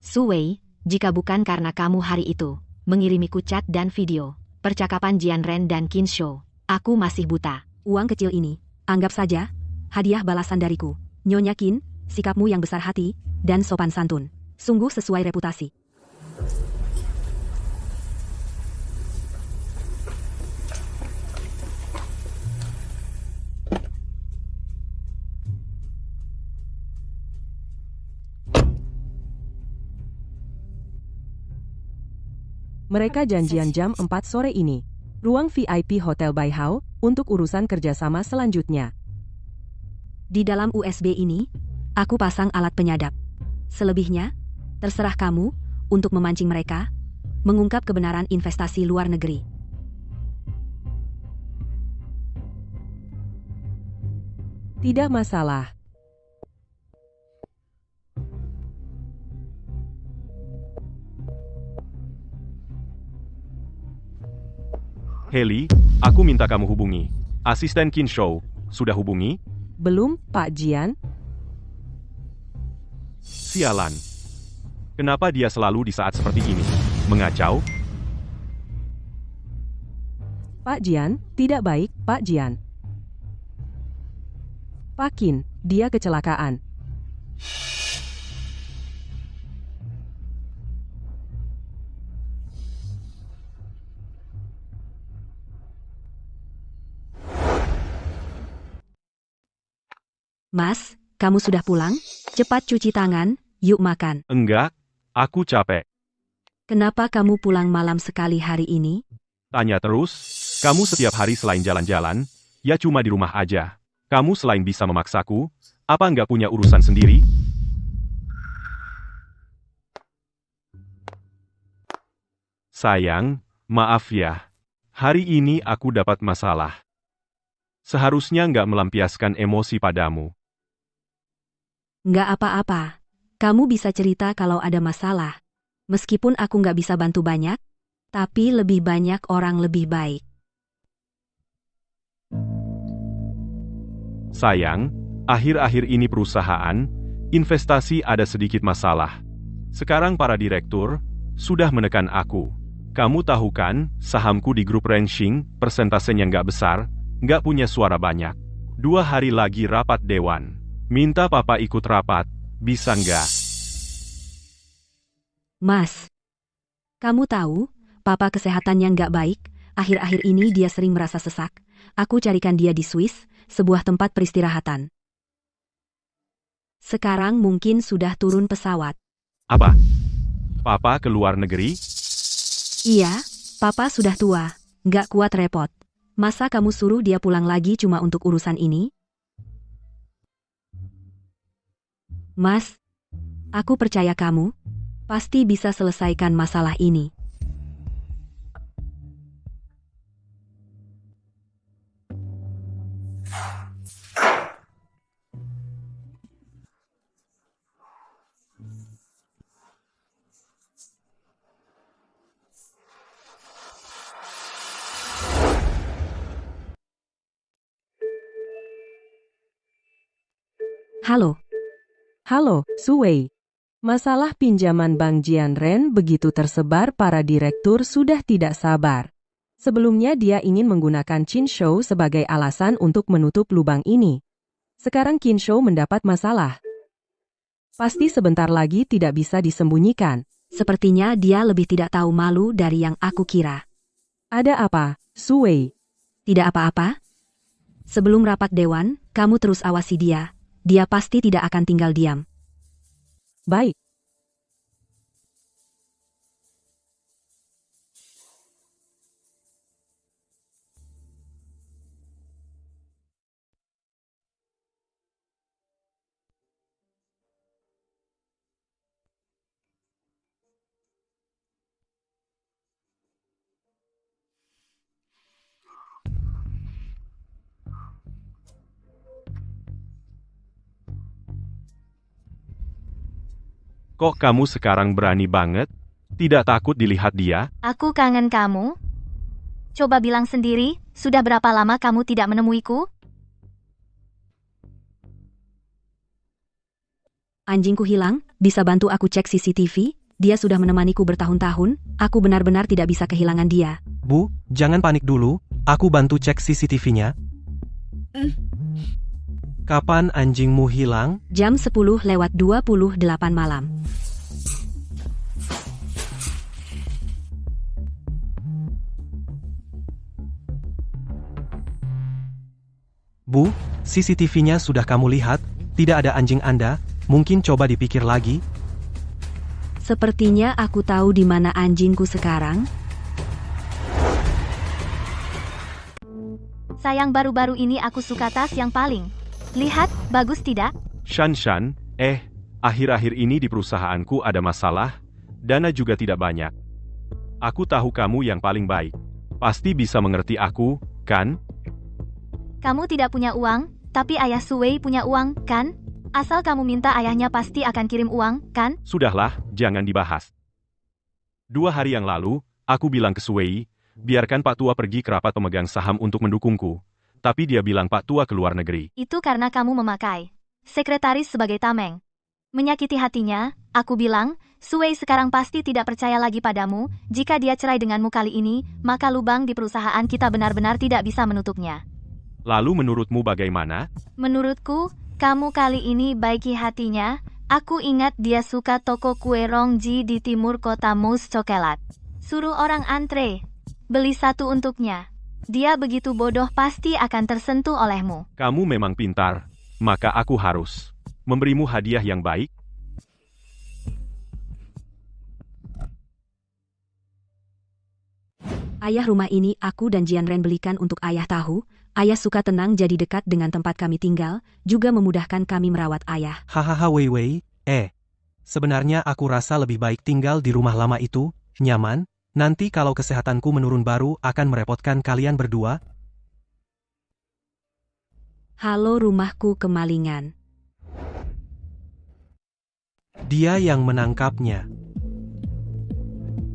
[SPEAKER 2] Su Wei, jika bukan karena kamu hari itu mengirimiku chat dan video percakapan Jian Ren dan Qin Shou, aku masih buta. Uang kecil ini, anggap saja hadiah balasan dariku. Nyonya Qin, sikapmu yang besar hati dan sopan santun sungguh sesuai reputasi.
[SPEAKER 3] Mereka janjian jam 4 sore ini. Ruang VIP Hotel Baihao untuk urusan kerjasama selanjutnya.
[SPEAKER 2] Di dalam USB ini, aku pasang alat penyadap. Selebihnya, terserah kamu untuk memancing mereka, mengungkap kebenaran investasi luar negeri.
[SPEAKER 3] Tidak masalah.
[SPEAKER 1] Heli, aku minta kamu hubungi. Asisten Qin Shou, sudah hubungi?
[SPEAKER 3] Belum, Pak Jian.
[SPEAKER 1] Sialan. Kenapa dia selalu di saat seperti ini? Mengacau?
[SPEAKER 3] Pak Jian, tidak baik, Pak Jian. Pak Qin, dia kecelakaan.
[SPEAKER 2] Mas, kamu sudah pulang? Cepat cuci tangan, yuk makan.
[SPEAKER 1] Enggak, aku capek.
[SPEAKER 2] Kenapa kamu pulang malam sekali hari ini?
[SPEAKER 1] Tanya terus, kamu setiap hari selain jalan-jalan, ya cuma di rumah aja. Kamu selain bisa memaksaku, apa nggak punya urusan sendiri? Sayang, maaf ya. Hari ini aku dapat masalah. Seharusnya nggak melampiaskan emosi padamu.
[SPEAKER 2] Nggak apa-apa. Kamu bisa cerita kalau ada masalah. Meskipun aku nggak bisa bantu banyak, tapi lebih banyak orang lebih baik.
[SPEAKER 1] Sayang, akhir-akhir ini perusahaan, investasi ada sedikit masalah. Sekarang para direktur sudah menekan aku. Kamu tahu kan, sahamku di grup ranking, persentasenya nggak besar, nggak punya suara banyak. 2 hari lagi rapat dewan. Minta papa ikut rapat, bisa nggak?
[SPEAKER 2] Mas, kamu tahu, papa kesehatannya nggak baik, akhir-akhir ini dia sering merasa sesak. Aku carikan dia di Swiss, sebuah tempat peristirahatan. Sekarang mungkin sudah turun pesawat.
[SPEAKER 1] Apa? Papa ke luar negeri?
[SPEAKER 2] Iya, papa sudah tua, nggak kuat repot. Masa kamu suruh dia pulang lagi cuma untuk urusan ini? Mas, aku percaya kamu pasti bisa selesaikan masalah ini.
[SPEAKER 3] Halo, Suwei. Masalah pinjaman Bang Jianren begitu tersebar para direktur sudah tidak sabar. Sebelumnya dia ingin menggunakan Qin Shou sebagai alasan untuk menutup lubang ini. Sekarang Qin Shou mendapat masalah. Pasti sebentar lagi tidak bisa disembunyikan.
[SPEAKER 2] Sepertinya dia lebih tidak tahu malu dari yang aku kira.
[SPEAKER 3] Ada apa, Suwei?
[SPEAKER 2] Tidak apa-apa. Sebelum rapat dewan, kamu terus awasi dia. Dia pasti tidak akan tinggal diam.
[SPEAKER 3] Baik.
[SPEAKER 1] Kok kamu sekarang berani banget? Tidak takut dilihat dia?
[SPEAKER 4] Aku kangen kamu. Coba bilang sendiri, sudah berapa lama kamu tidak menemuiku?
[SPEAKER 2] Anjingku hilang, bisa bantu aku cek CCTV? Dia sudah menemaniku bertahun-tahun, aku benar-benar tidak bisa kehilangan dia.
[SPEAKER 5] Bu, jangan panik dulu, aku bantu cek CCTV-nya. Kapan anjingmu hilang?
[SPEAKER 2] Jam 10:28 malam.
[SPEAKER 5] Bu, CCTV-nya sudah kamu lihat, tidak ada anjing Anda, mungkin coba dipikir lagi.
[SPEAKER 2] Sepertinya aku tahu di mana anjingku sekarang.
[SPEAKER 4] Sayang baru-baru ini aku suka tas yang paling. Lihat, bagus tidak?
[SPEAKER 1] Shan, akhir-akhir ini di perusahaanku ada masalah, dana juga tidak banyak. Aku tahu kamu yang paling baik. Pasti bisa mengerti aku, kan?
[SPEAKER 4] Kamu tidak punya uang, tapi ayah Suwei punya uang, kan? Asal kamu minta ayahnya pasti akan kirim uang, kan?
[SPEAKER 1] Sudahlah, jangan dibahas. 2 hari yang lalu, aku bilang ke Suwei, biarkan Pak Tua pergi ke rapat pemegang saham untuk mendukungku. Tapi dia bilang Pak Tua ke luar negeri.
[SPEAKER 4] Itu karena kamu memakai sekretaris sebagai tameng. Menyakiti hatinya, aku bilang, Suwei sekarang pasti tidak percaya lagi padamu. Jika dia cerai denganmu kali ini, maka lubang di perusahaan kita benar-benar tidak bisa menutupnya.
[SPEAKER 1] Lalu menurutmu bagaimana?
[SPEAKER 4] Menurutku, kamu kali ini baiki hatinya. Aku ingat dia suka toko kue Rongji di timur kota Mousse Coklat. Suruh orang antre. Beli satu untuknya. Dia begitu bodoh pasti akan tersentuh olehmu.
[SPEAKER 1] Kamu memang pintar, maka aku harus memberimu hadiah yang baik.
[SPEAKER 2] Ayah, rumah ini aku dan Jianren belikan untuk ayah tahu. Ayah suka tenang jadi dekat dengan tempat kami tinggal, juga memudahkan kami merawat ayah.
[SPEAKER 5] Hahaha Wei, sebenarnya aku rasa lebih baik tinggal di rumah lama itu, nyaman, nanti kalau kesehatanku menurun baru akan merepotkan kalian berdua.
[SPEAKER 2] Halo, rumahku kemalingan.
[SPEAKER 5] Dia yang menangkapnya.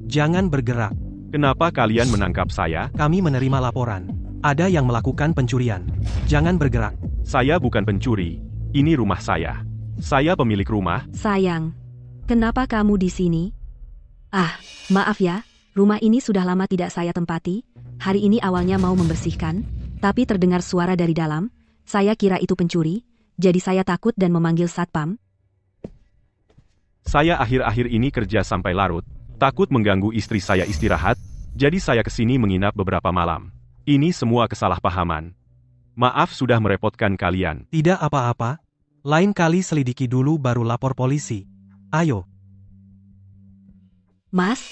[SPEAKER 5] Jangan bergerak,
[SPEAKER 1] Kenapa kalian menangkap saya?
[SPEAKER 5] kami menerima laporan. Ada yang melakukan pencurian. Jangan bergerak.
[SPEAKER 1] Saya bukan pencuri. Ini rumah saya. Saya pemilik rumah.
[SPEAKER 2] Sayang, kenapa kamu di sini? Ah, maaf ya, rumah ini sudah lama tidak saya tempati. Hari ini awalnya mau membersihkan, tapi terdengar suara dari dalam. Saya kira itu pencuri, jadi saya takut dan memanggil satpam.
[SPEAKER 1] Saya akhir-akhir ini kerja sampai larut. Takut mengganggu istri saya istirahat, jadi saya kesini menginap beberapa malam. Ini semua kesalahpahaman. Maaf sudah merepotkan kalian.
[SPEAKER 5] Tidak apa-apa. Lain kali selidiki dulu baru lapor polisi. Ayo.
[SPEAKER 2] Mas,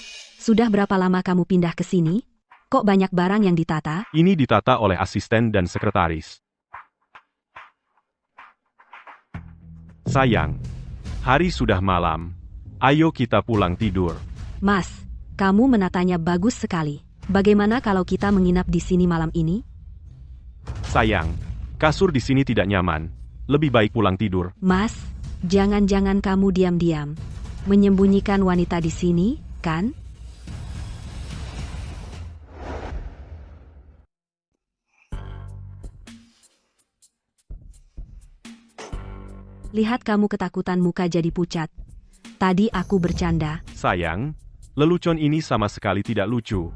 [SPEAKER 2] sudah berapa lama kamu pindah ke sini? Kok banyak barang yang ditata?
[SPEAKER 1] Ini ditata oleh asisten dan sekretaris. Sayang, hari sudah malam. Ayo kita pulang tidur.
[SPEAKER 2] Mas, kamu menatanya bagus sekali. Bagaimana kalau kita menginap di sini malam ini?
[SPEAKER 1] Sayang, kasur di sini tidak nyaman. Lebih baik pulang tidur.
[SPEAKER 2] Mas, jangan-jangan kamu diam-diam menyembunyikan wanita di sini, kan? Lihat kamu ketakutan muka jadi pucat. Tadi aku bercanda.
[SPEAKER 1] Sayang, lelucon ini sama sekali tidak lucu.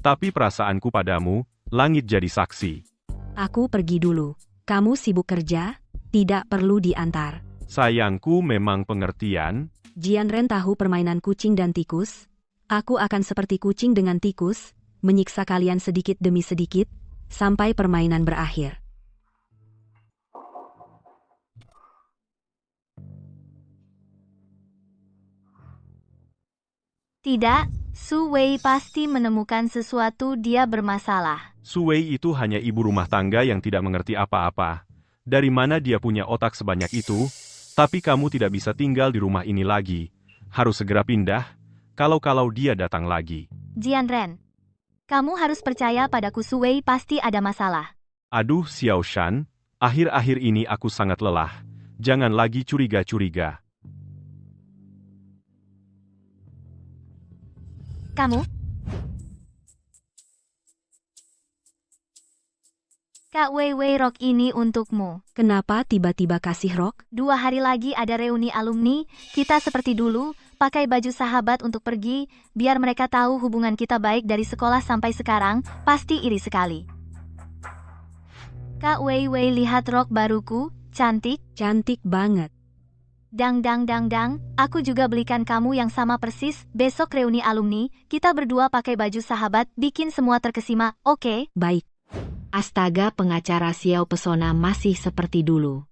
[SPEAKER 1] Tapi perasaanku padamu, langit jadi saksi.
[SPEAKER 2] Aku pergi dulu. Kamu sibuk kerja, tidak perlu diantar.
[SPEAKER 1] Sayangku memang pengertian.
[SPEAKER 2] Jianren tahu permainan kucing dan tikus. Aku akan seperti kucing dengan tikus, menyiksa kalian sedikit demi sedikit, sampai permainan berakhir.
[SPEAKER 4] Tidak, Su Wei pasti menemukan sesuatu, dia bermasalah.
[SPEAKER 1] Su Wei itu hanya ibu rumah tangga yang tidak mengerti apa-apa. Dari mana dia punya otak sebanyak itu? Tapi kamu tidak bisa tinggal di rumah ini lagi. Harus segera pindah, kalau dia datang lagi.
[SPEAKER 4] Jianren, kamu harus percaya padaku, Su Wei pasti ada masalah.
[SPEAKER 1] Aduh Xiao Shan, akhir-akhir ini aku sangat lelah. Jangan lagi curiga-curiga.
[SPEAKER 4] Kamu? Kak Wei Wei, rok ini untukmu.
[SPEAKER 2] Kenapa tiba-tiba kasih rok?
[SPEAKER 4] 2 hari lagi ada reuni alumni, kita seperti dulu, pakai baju sahabat untuk pergi, biar mereka tahu hubungan kita baik dari sekolah sampai sekarang, pasti iri sekali. Kak Wei Wei, lihat rok baruku, cantik.
[SPEAKER 2] Cantik banget.
[SPEAKER 4] Dang, aku juga belikan kamu yang sama persis, besok reuni alumni, kita berdua pakai baju sahabat, bikin semua terkesima, oke?
[SPEAKER 2] Baik. Astaga, pengacara Xiao Pesona masih seperti dulu.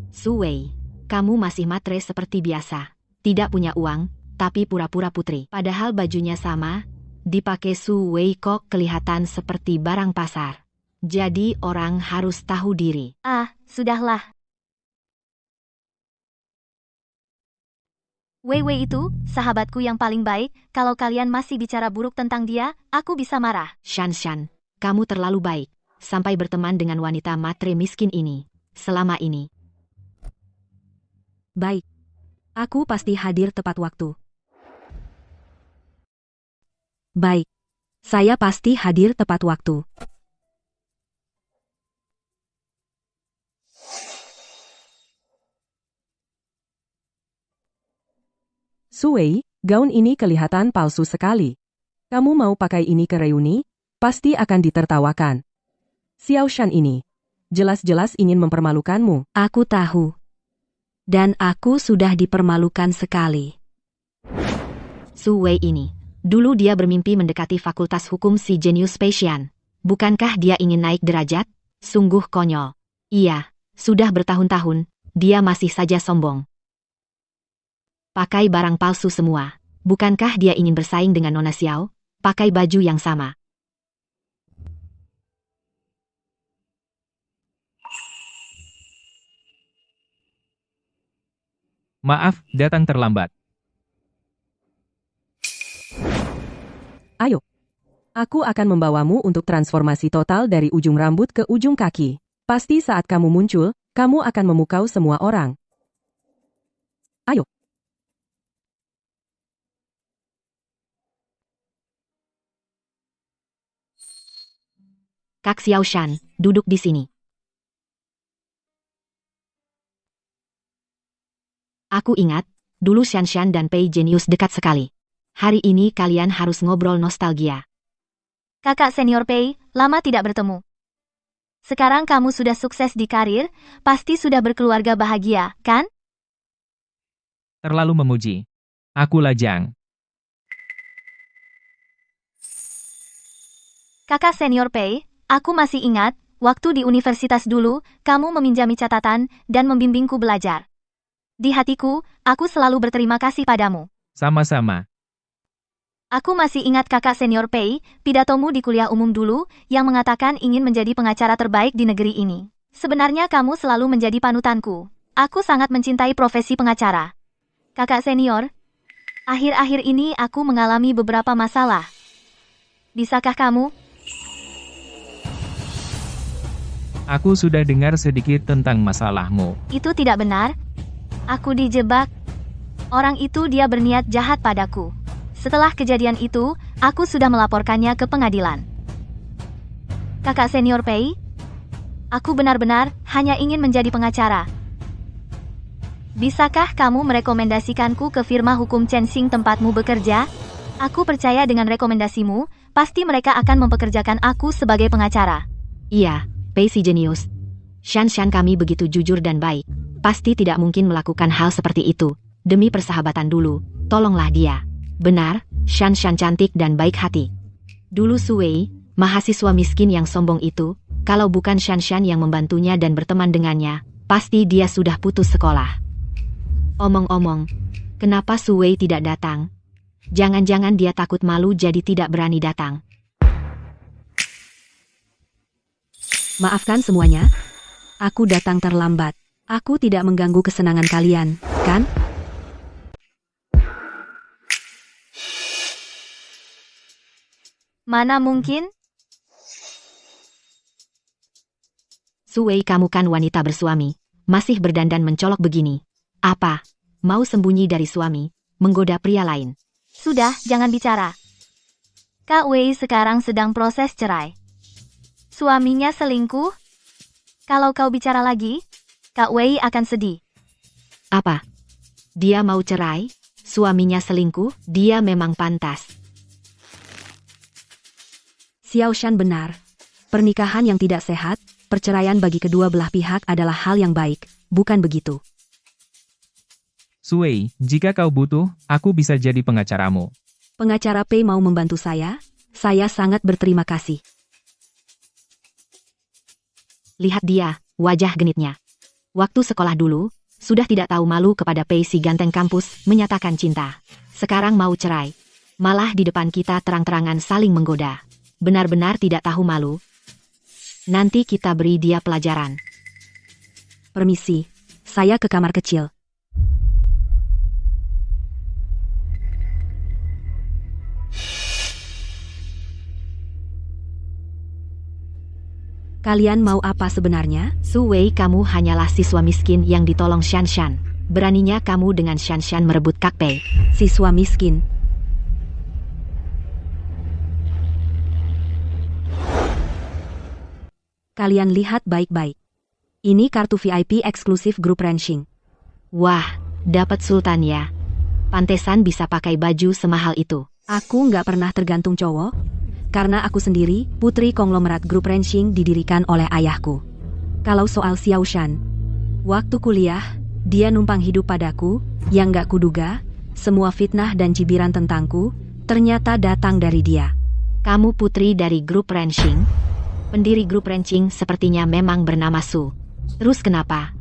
[SPEAKER 2] Su Wei, kamu masih matre seperti biasa. Tidak punya uang, tapi pura-pura putri. Padahal bajunya sama, dipakai Su Wei kok kelihatan seperti barang pasar. Jadi orang harus tahu diri.
[SPEAKER 4] Ah, sudahlah. Wei Wei itu, sahabatku yang paling baik, kalau kalian masih bicara buruk tentang dia, aku bisa marah.
[SPEAKER 2] Shan, kamu terlalu baik, sampai berteman dengan wanita matre miskin ini, selama ini. Baik. Aku pasti hadir tepat waktu. Baik. Saya pasti hadir tepat waktu.
[SPEAKER 3] Su Wei, gaun ini kelihatan palsu sekali. Kamu mau pakai ini ke reuni? Pasti akan ditertawakan. Xiao Shan ini, jelas-jelas ingin mempermalukanmu.
[SPEAKER 2] Aku tahu. Dan aku sudah dipermalukan sekali. Su Wei ini, dulu dia bermimpi mendekati Fakultas Hukum si jenius Peishan. Bukankah dia ingin naik derajat? Sungguh konyol. Iya, sudah bertahun-tahun, dia masih saja sombong. Pakai barang palsu semua. Bukankah dia ingin bersaing dengan Nona Xiao? Pakai baju yang sama.
[SPEAKER 7] Maaf, datang terlambat.
[SPEAKER 3] Ayo. Aku akan membawamu untuk transformasi total dari ujung rambut ke ujung kaki. Pasti saat kamu muncul, kamu akan memukau semua orang. Ayo.
[SPEAKER 2] Kak Xiao Shan, duduk di sini. Aku ingat, dulu Shan dan Pei jenius dekat sekali. Hari ini kalian harus ngobrol nostalgia.
[SPEAKER 4] Kakak senior Pei, lama tidak bertemu. Sekarang kamu sudah sukses di karir, pasti sudah berkeluarga bahagia, kan?
[SPEAKER 7] Terlalu memuji. Aku lajang.
[SPEAKER 4] Kakak senior Pei, aku masih ingat, waktu di universitas dulu, kamu meminjami catatan dan membimbingku belajar. Di hatiku, aku selalu berterima kasih padamu.
[SPEAKER 7] Sama-sama.
[SPEAKER 4] Aku masih ingat kakak senior Pei, pidatomu di kuliah umum dulu, yang mengatakan ingin menjadi pengacara terbaik di negeri ini. Sebenarnya kamu selalu menjadi panutanku. Aku sangat mencintai profesi pengacara. Kakak senior, akhir-akhir ini aku mengalami beberapa masalah. Bisakah kamu?
[SPEAKER 7] Aku sudah dengar sedikit tentang masalahmu.
[SPEAKER 4] Itu tidak benar. Aku dijebak. Orang itu dia berniat jahat padaku. Setelah kejadian itu, aku sudah melaporkannya ke pengadilan. Kakak senior Pei, aku benar-benar hanya ingin menjadi pengacara. Bisakah kamu merekomendasikanku ke firma hukum Chensing tempatmu bekerja? Aku percaya dengan rekomendasimu, pasti mereka akan mempekerjakan aku sebagai pengacara.
[SPEAKER 2] Iya, Pei si jenius. Shan kami begitu jujur dan baik. Pasti tidak mungkin melakukan hal seperti itu. Demi persahabatan dulu, tolonglah dia. Benar, Shan cantik dan baik hati. Dulu Suwei, mahasiswa miskin yang sombong itu, kalau bukan Shan yang membantunya dan berteman dengannya, pasti dia sudah putus sekolah. Omong-omong, kenapa Suwei tidak datang? Jangan-jangan dia takut malu jadi tidak berani datang. Maafkan semuanya. Aku datang terlambat. Aku tidak mengganggu kesenangan kalian, kan?
[SPEAKER 4] Mana mungkin?
[SPEAKER 2] Suwei, kamu kan wanita bersuami. Masih berdandan mencolok begini. Apa? Mau sembunyi dari suami? Menggoda pria lain?
[SPEAKER 4] Sudah, jangan bicara. Kak Wei sekarang sedang proses cerai. Suaminya selingkuh? Kalau kau bicara lagi, Kak Wei akan sedih.
[SPEAKER 2] Apa? Dia mau cerai? Suaminya selingkuh? Dia memang pantas. Xiao Shan benar. Pernikahan yang tidak sehat, perceraian bagi kedua belah pihak adalah hal yang baik, bukan begitu?
[SPEAKER 7] Suwei, jika kau butuh, aku bisa jadi pengacaramu.
[SPEAKER 2] Pengacara Pei mau membantu saya sangat berterima kasih. Lihat dia, wajah genitnya. Waktu sekolah dulu, sudah tidak tahu malu kepada Pei si ganteng kampus, menyatakan cinta. Sekarang mau cerai. Malah di depan kita terang-terangan saling menggoda. Benar-benar tidak tahu malu. Nanti kita beri dia pelajaran. Permisi, saya ke kamar kecil. Kalian mau apa sebenarnya? Suwei, kamu hanyalah siswa miskin yang ditolong Shan. Beraninya kamu dengan Shan merebut Kak Pei. Siswa miskin. Kalian lihat baik-baik. Ini kartu VIP eksklusif grup ranching. Wah, dapat sultan ya. Pantesan bisa pakai baju semahal itu. Aku nggak pernah tergantung cowok. Karena aku sendiri, putri konglomerat grup ranching didirikan oleh ayahku. Kalau soal Xiao Shan, waktu kuliah, dia numpang hidup padaku, yang gak kuduga, semua fitnah dan cibiran tentangku, ternyata datang dari dia. Kamu putri dari grup ranching? Pendiri grup ranching sepertinya memang bernama Su. Terus kenapa?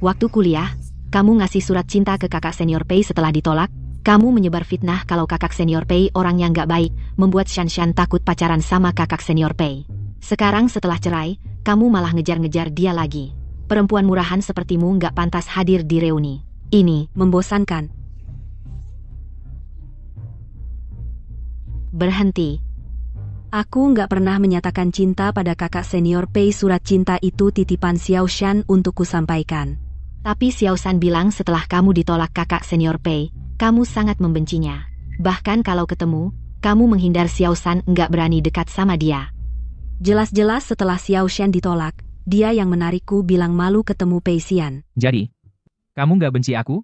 [SPEAKER 2] Waktu kuliah, kamu ngasih surat cinta ke kakak senior Pei setelah ditolak? Kamu menyebar fitnah kalau kakak senior Pei orang yang gak baik, membuat Shan takut pacaran sama kakak senior Pei. Sekarang setelah cerai, kamu malah ngejar-ngejar dia lagi. Perempuan murahan sepertimu gak pantas hadir di reuni. Ini membosankan. Berhenti. Aku gak pernah menyatakan cinta pada kakak senior Pei. Surat cinta itu titipan Xiao Shan untuk kusampaikan. Tapi Xiao Shan bilang setelah kamu ditolak kakak senior Pei, kamu sangat membencinya. Bahkan kalau ketemu, kamu menghindar. Xiao Shan nggak berani dekat sama dia. Jelas-jelas setelah Xiao Shan ditolak, dia yang menarikku bilang malu ketemu Pei Xian.
[SPEAKER 7] Jadi, kamu nggak benci aku?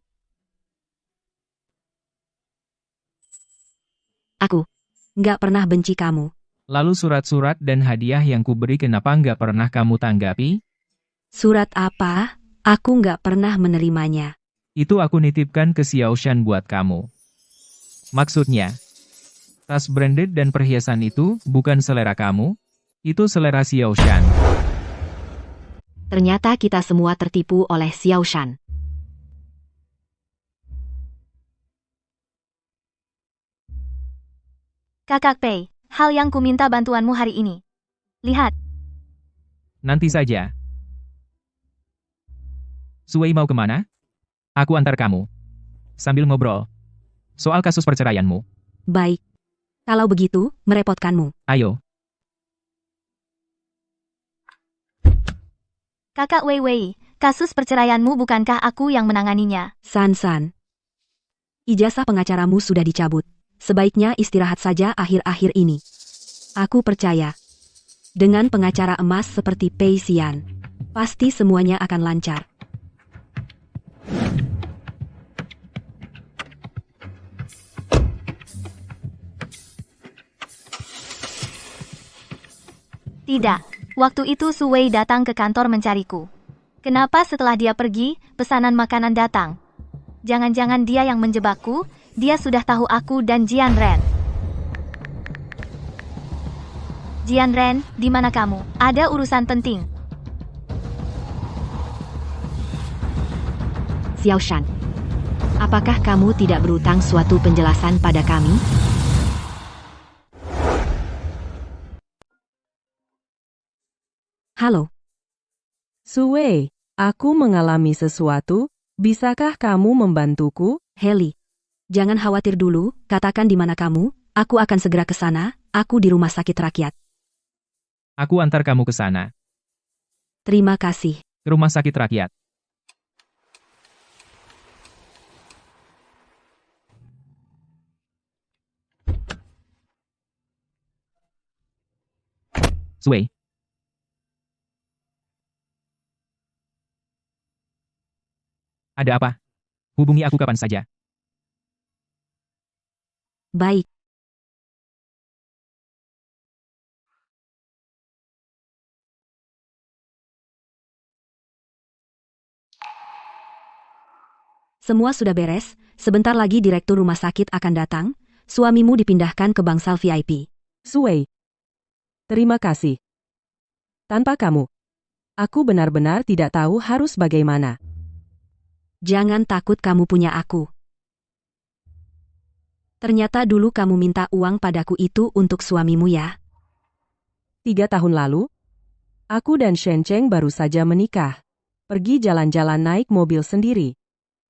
[SPEAKER 2] Aku nggak pernah benci kamu.
[SPEAKER 7] Lalu surat-surat dan hadiah yang kuberi kenapa nggak pernah kamu tanggapi?
[SPEAKER 2] Surat apa? Aku nggak pernah menerimanya.
[SPEAKER 7] Itu aku nitipkan ke Xiao Shan buat kamu. Maksudnya, tas branded dan perhiasan itu bukan selera kamu, itu selera Xiao Shan.
[SPEAKER 2] Ternyata kita semua tertipu oleh Xiao Shan.
[SPEAKER 4] Kakak Pei, hal yang kuminta bantuanmu hari ini. Lihat.
[SPEAKER 7] Nanti saja. Suwei mau kemana? Aku antar kamu. Sambil ngobrol. Soal kasus perceraianmu.
[SPEAKER 2] Baik. Kalau begitu, merepotkanmu.
[SPEAKER 7] Ayo.
[SPEAKER 4] Kakak Wei, kasus perceraianmu bukankah aku yang menanganinya?
[SPEAKER 2] San. Ijazah pengacaramu sudah dicabut. Sebaiknya istirahat saja akhir-akhir ini. Aku percaya. Dengan pengacara emas seperti Pei Xian, pasti semuanya akan lancar.
[SPEAKER 4] Tidak. Waktu itu Su Wei datang ke kantor mencariku. Kenapa setelah dia pergi, pesanan makanan datang? Jangan-jangan dia yang menjebakku, dia sudah tahu aku dan Jian Ren. Jian Ren, di mana kamu? Ada urusan penting.
[SPEAKER 2] Xiao Shan, apakah kamu tidak berutang suatu penjelasan pada kami? Halo,
[SPEAKER 3] Su Wei, aku mengalami sesuatu, bisakah kamu membantuku?
[SPEAKER 2] Heli. Jangan khawatir dulu, katakan di mana kamu, aku akan segera ke sana, aku di rumah sakit rakyat.
[SPEAKER 7] Aku antar kamu ke sana,
[SPEAKER 2] Terima kasih.
[SPEAKER 7] ke rumah sakit rakyat. Sui. Ada apa? Hubungi aku kapan saja.
[SPEAKER 2] Baik. Semua sudah beres, sebentar lagi direktur rumah sakit akan datang, suamimu dipindahkan ke bangsal VIP.
[SPEAKER 3] Su Wei. Terima kasih. Tanpa kamu, aku benar-benar tidak tahu harus bagaimana.
[SPEAKER 2] Jangan takut kamu punya aku. Ternyata dulu kamu minta uang padaku itu untuk suamimu ya.
[SPEAKER 3] 3 tahun lalu, aku dan Shen Cheng baru saja menikah. Pergi jalan-jalan naik mobil sendiri.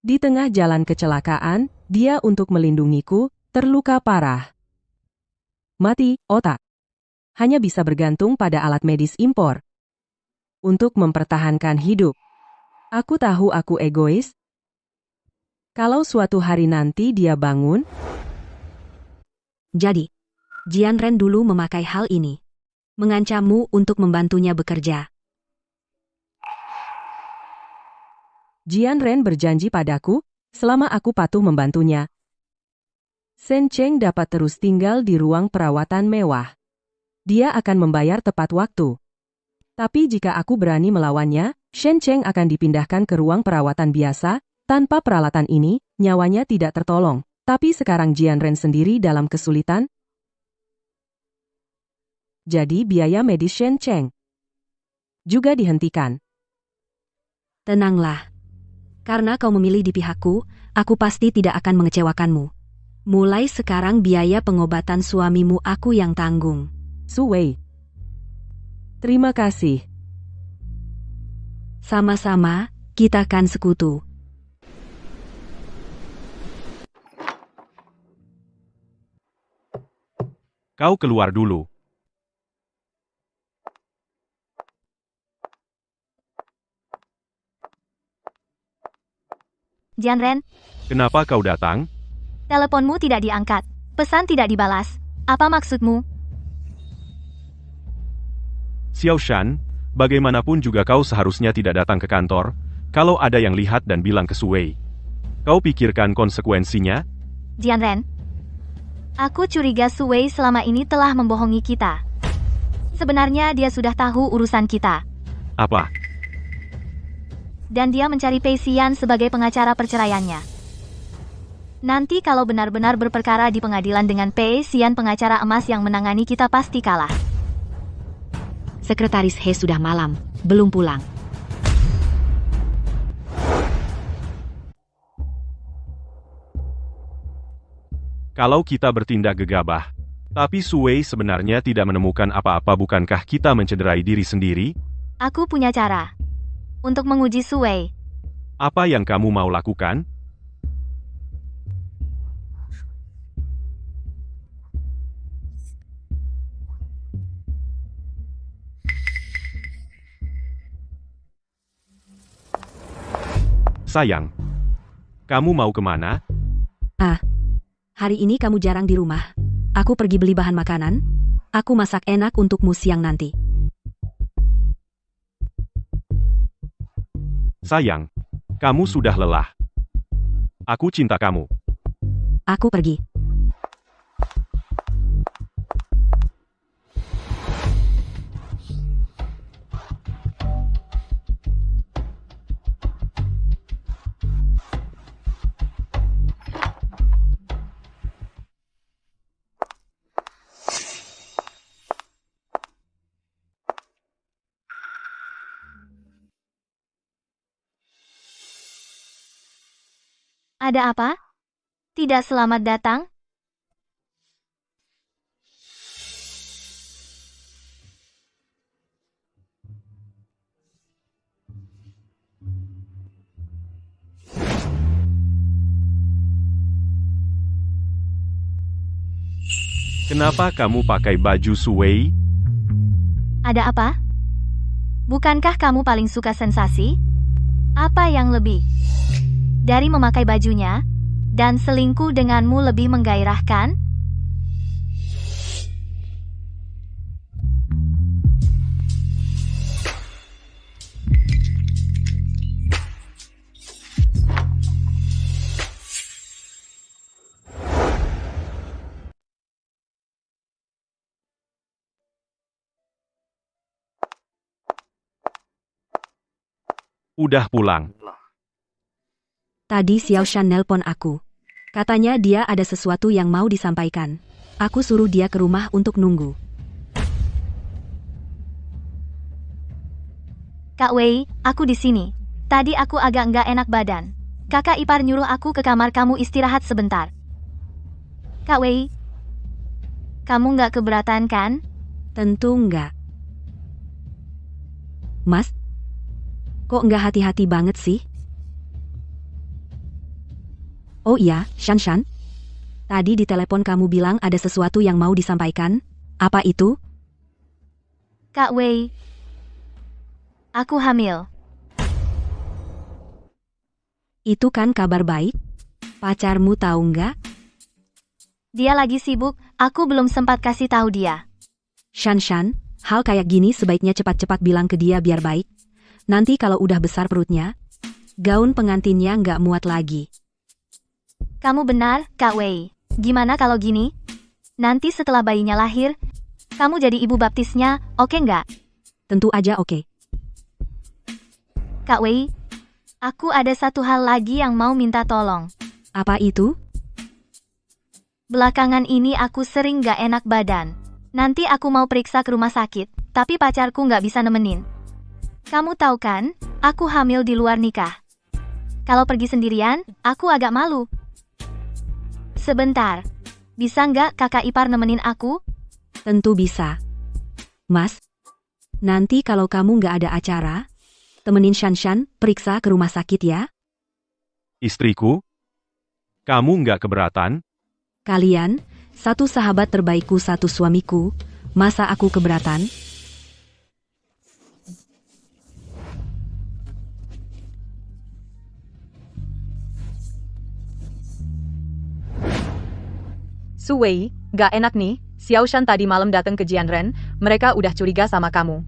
[SPEAKER 3] Di tengah jalan kecelakaan, dia untuk melindungiku, terluka parah. Mati, otak. Hanya bisa bergantung pada alat medis impor. Untuk mempertahankan hidup. Aku tahu aku egois. Kalau suatu hari nanti dia bangun,
[SPEAKER 2] Jadi, Jian Ren dulu memakai hal ini. Mengancammu untuk membantunya bekerja.
[SPEAKER 3] Jian Ren berjanji padaku, selama aku patuh membantunya, Shen Cheng dapat terus tinggal di ruang perawatan mewah. Dia akan membayar tepat waktu. Tapi jika aku berani melawannya, Shen Cheng akan dipindahkan ke ruang perawatan biasa. Tanpa peralatan ini, nyawanya tidak tertolong. Tapi sekarang Jian Ren sendiri dalam kesulitan. Jadi biaya medis Shen Cheng juga dihentikan.
[SPEAKER 2] Tenanglah. Karena kau memilih di pihakku, aku pasti tidak akan mengecewakanmu. Mulai sekarang biaya pengobatan suamimu aku yang tanggung.
[SPEAKER 3] Su Wei. Terima kasih.
[SPEAKER 2] Sama-sama, kita kan sekutu.
[SPEAKER 1] Kau keluar dulu.
[SPEAKER 4] Jian Ren,
[SPEAKER 1] Kenapa kau datang?
[SPEAKER 4] teleponmu tidak diangkat. Pesan tidak dibalas. Apa maksudmu?
[SPEAKER 1] Xiao Shan, bagaimanapun juga kau seharusnya tidak datang ke kantor, kalau ada yang lihat dan bilang ke Su Wei. Kau pikirkan konsekuensinya?
[SPEAKER 4] Jian Ren, aku curiga Su Wei selama ini telah membohongi kita. Sebenarnya dia sudah tahu urusan kita.
[SPEAKER 1] Apa?
[SPEAKER 4] Dan dia mencari Pei Xian sebagai pengacara perceraiannya. Nanti kalau benar-benar berperkara di pengadilan dengan Pei Xian pengacara emas yang menangani kita pasti kalah.
[SPEAKER 2] Sekretaris He sudah malam, belum pulang.
[SPEAKER 1] Kalau kita bertindak gegabah, tapi Su Wei sebenarnya tidak menemukan apa-apa, bukankah kita mencederai diri sendiri?
[SPEAKER 4] Aku punya cara untuk menguji Su Wei.
[SPEAKER 1] Apa yang kamu mau lakukan? Sayang, kamu mau kemana?
[SPEAKER 2] Hari ini kamu jarang di rumah. Aku pergi beli bahan makanan. Aku masak enak untukmu siang nanti.
[SPEAKER 1] Sayang, kamu sudah lelah. Aku cinta kamu.
[SPEAKER 2] Aku pergi.
[SPEAKER 4] Ada apa? Tidak selamat datang?
[SPEAKER 1] Kenapa kamu pakai baju Suwei?
[SPEAKER 4] Ada apa? Bukankah kamu paling suka sensasi? Apa yang lebih dari memakai bajunya dan selingkuh denganmu lebih menggairahkan?
[SPEAKER 1] Udah pulang.
[SPEAKER 2] Tadi Xiao Shan nelpon aku. Katanya dia ada sesuatu yang mau disampaikan. Aku suruh dia ke rumah untuk nunggu.
[SPEAKER 4] Kak Wei, aku di sini. Tadi aku agak nggak enak badan. Kakak ipar nyuruh aku ke kamar kamu istirahat sebentar. Kak Wei, kamu nggak keberatan kan?
[SPEAKER 2] Tentu enggak. Mas, kok enggak hati-hati banget sih? Oh iya, Shan. Tadi di telepon kamu bilang ada sesuatu yang mau disampaikan. Apa itu?
[SPEAKER 4] Kak Wei, aku hamil.
[SPEAKER 2] Itu kan kabar baik? Pacarmu tahu enggak?
[SPEAKER 4] Dia lagi sibuk, aku belum sempat kasih tahu dia.
[SPEAKER 2] Shan, hal kayak gini sebaiknya cepat-cepat bilang ke dia biar baik. Nanti kalau udah besar perutnya, gaun pengantinnya nggak muat lagi.
[SPEAKER 4] Kamu benar, Kak Wei. Gimana kalau gini? Nanti setelah bayinya lahir, kamu jadi ibu baptisnya, oke nggak?
[SPEAKER 2] Tentu aja oke.
[SPEAKER 4] Kak Wei, aku ada satu hal lagi yang mau minta tolong.
[SPEAKER 2] Apa itu?
[SPEAKER 4] Belakangan ini aku sering nggak enak badan. Nanti aku mau periksa ke rumah sakit, tapi pacarku nggak bisa nemenin. Kamu tahu kan, aku hamil di luar nikah. Kalau pergi sendirian, aku agak malu. Sebentar, bisa nggak kakak ipar nemenin aku?
[SPEAKER 2] Tentu bisa. Mas, nanti kalau kamu nggak ada acara, temenin Shan periksa ke rumah sakit ya.
[SPEAKER 1] Istriku? Kamu nggak keberatan?
[SPEAKER 2] Kalian, satu sahabat terbaikku satu suamiku, masa aku keberatan?
[SPEAKER 6] Suwei, gak enak nih, Xiao Shan tadi malam datang ke Jianren, mereka udah curiga sama kamu.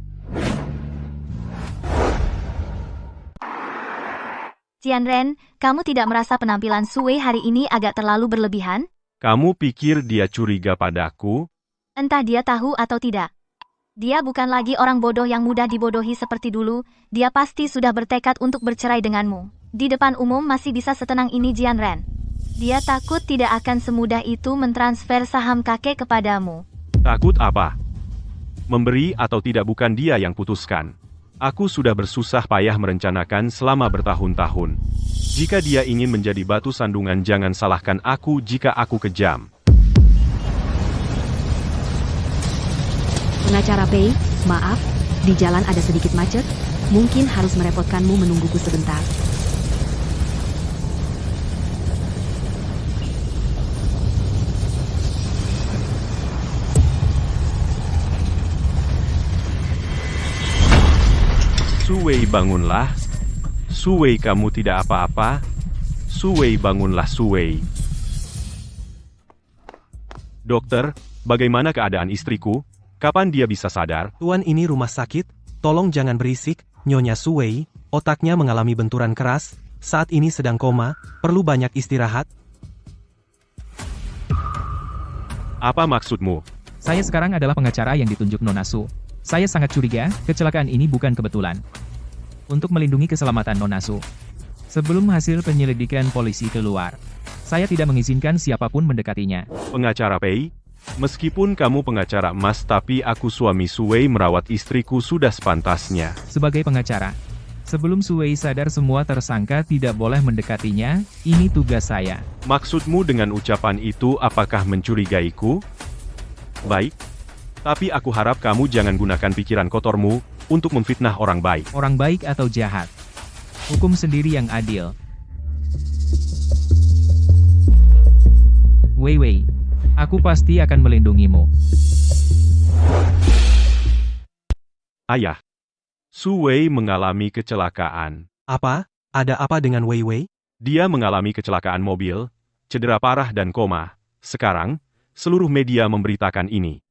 [SPEAKER 4] Jianren, kamu tidak merasa penampilan Suwei hari ini agak terlalu berlebihan?
[SPEAKER 1] Kamu pikir dia curiga padaku?
[SPEAKER 4] Entah dia tahu atau tidak. Dia bukan lagi orang bodoh yang mudah dibodohi seperti dulu, dia pasti sudah bertekad untuk bercerai denganmu. Di depan umum masih bisa setenang ini Jianren. Dia takut tidak akan semudah itu mentransfer saham kakek kepadamu.
[SPEAKER 1] Takut apa? Memberi atau tidak bukan dia yang putuskan. Aku sudah bersusah payah merencanakan selama bertahun-tahun. Jika dia ingin menjadi batu sandungan, jangan salahkan aku jika aku kejam.
[SPEAKER 2] Pengacara Pei, maaf, di jalan ada sedikit macet, mungkin harus merepotkanmu menungguku sebentar.
[SPEAKER 1] Suwei, bangunlah. Suwei, kamu tidak apa-apa. Suwei, bangunlah Suwei. Dokter, bagaimana keadaan istriku? Kapan dia bisa sadar?
[SPEAKER 5] Tuan, ini rumah sakit, tolong jangan berisik, Nyonya Suwei, otaknya mengalami benturan keras, saat ini sedang koma, perlu banyak istirahat.
[SPEAKER 1] Apa maksudmu?
[SPEAKER 7] Saya sekarang adalah pengacara yang ditunjuk Nona Su. Saya sangat curiga, kecelakaan ini bukan kebetulan. Untuk melindungi keselamatan Nona Su. Sebelum hasil penyelidikan polisi keluar, saya tidak mengizinkan siapapun mendekatinya.
[SPEAKER 1] Pengacara Pei? Meskipun kamu pengacara emas, tapi aku suami Suwei, merawat istriku sudah sepantasnya.
[SPEAKER 7] Sebagai pengacara, Sebelum Suwei sadar semua tersangka tidak boleh mendekatinya, ini tugas saya.
[SPEAKER 1] Maksudmu dengan ucapan itu apakah mencurigaiku? Baik. Tapi aku harap kamu jangan gunakan pikiran kotormu untuk memfitnah orang baik.
[SPEAKER 7] Orang baik atau jahat. Hukum sendiri yang adil. Wei Wei, aku pasti akan melindungimu.
[SPEAKER 1] Ayah. Su Wei mengalami kecelakaan.
[SPEAKER 5] Apa? Ada apa dengan Wei Wei?
[SPEAKER 1] Dia mengalami kecelakaan mobil, cedera parah dan koma. Sekarang, seluruh media memberitakan ini.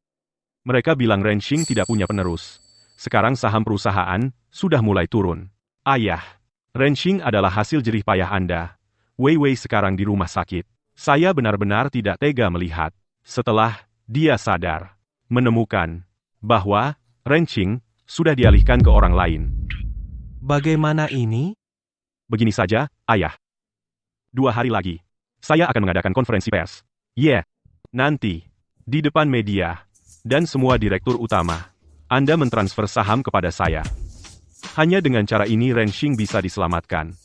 [SPEAKER 1] Mereka bilang Renxing tidak punya penerus. Sekarang saham perusahaan sudah mulai turun. Ayah, Renxing adalah hasil jerih payah Anda. Wei Wei sekarang di rumah sakit. Saya benar-benar tidak tega melihat. Setelah dia sadar, menemukan bahwa Renxing sudah dialihkan ke orang lain.
[SPEAKER 5] Bagaimana ini?
[SPEAKER 1] Begini saja, Ayah. 2 hari lagi, saya akan mengadakan konferensi pers. Nanti, di depan media, dan semua direktur utama, Anda mentransfer saham kepada saya. Hanya dengan cara ini Renxing bisa diselamatkan.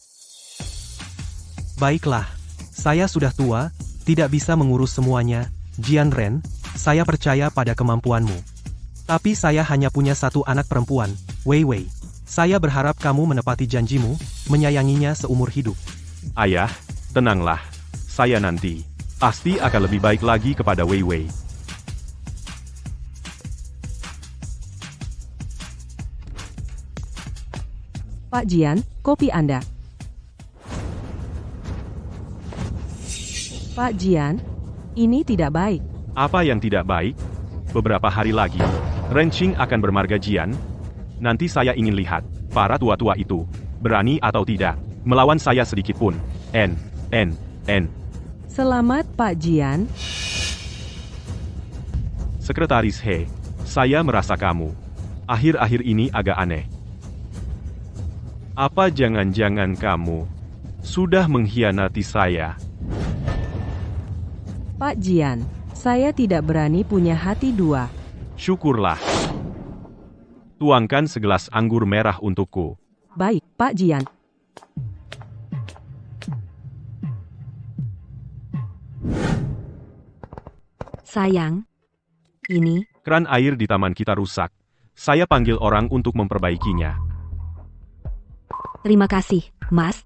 [SPEAKER 5] Baiklah, saya sudah tua, tidak bisa mengurus semuanya. Jian Ren, saya percaya pada kemampuanmu. Tapi saya hanya punya satu anak perempuan, Wei Wei. Saya berharap kamu menepati janjimu, menyayanginya seumur hidup.
[SPEAKER 1] Ayah, tenanglah. Saya nanti pasti akan lebih baik lagi kepada Wei Wei.
[SPEAKER 3] Pak Jian, kopi Anda. Pak Jian, ini tidak baik.
[SPEAKER 1] Apa yang tidak baik? Beberapa hari lagi, Renxing akan bermarga Jian. Nanti saya ingin lihat, para tua-tua itu, berani atau tidak, melawan saya sedikit pun.
[SPEAKER 3] Selamat Pak Jian.
[SPEAKER 1] Sekretaris He, saya merasa kamu akhir-akhir ini agak aneh. Apa jangan-jangan kamu sudah mengkhianati saya?
[SPEAKER 3] Pak Jian, saya tidak berani punya hati dua.
[SPEAKER 1] Syukurlah. Tuangkan segelas anggur merah untukku.
[SPEAKER 3] Baik, Pak Jian.
[SPEAKER 2] Sayang, ini,
[SPEAKER 1] Keran air di taman kita rusak. Saya panggil orang untuk memperbaikinya.
[SPEAKER 2] terima kasih, Mas.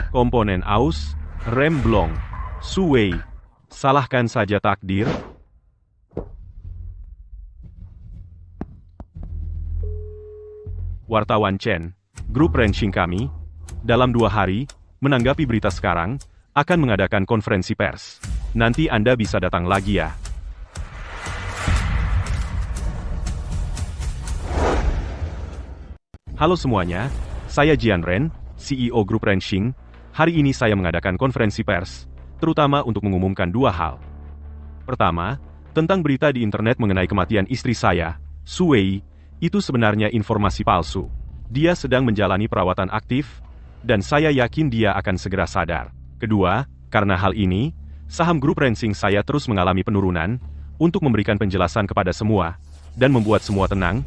[SPEAKER 1] Komponen aus, rem blong. Su Wei, salahkan saja takdir. Wartawan Chen, grup Renxing kami, dalam 2 hari, menanggapi berita sekarang, akan mengadakan konferensi pers. Nanti Anda bisa datang lagi ya. Halo semuanya, saya Jian Ren, CEO grup Renxing. Hari ini saya mengadakan konferensi pers, terutama untuk mengumumkan 2 hal. Pertama, tentang berita di internet mengenai kematian istri saya, Su Wei, itu sebenarnya informasi palsu. Dia sedang menjalani perawatan aktif, dan saya yakin dia akan segera sadar. Kedua, karena hal ini, saham grup Renxing saya terus mengalami penurunan. Untuk memberikan penjelasan kepada semua, dan membuat semua tenang,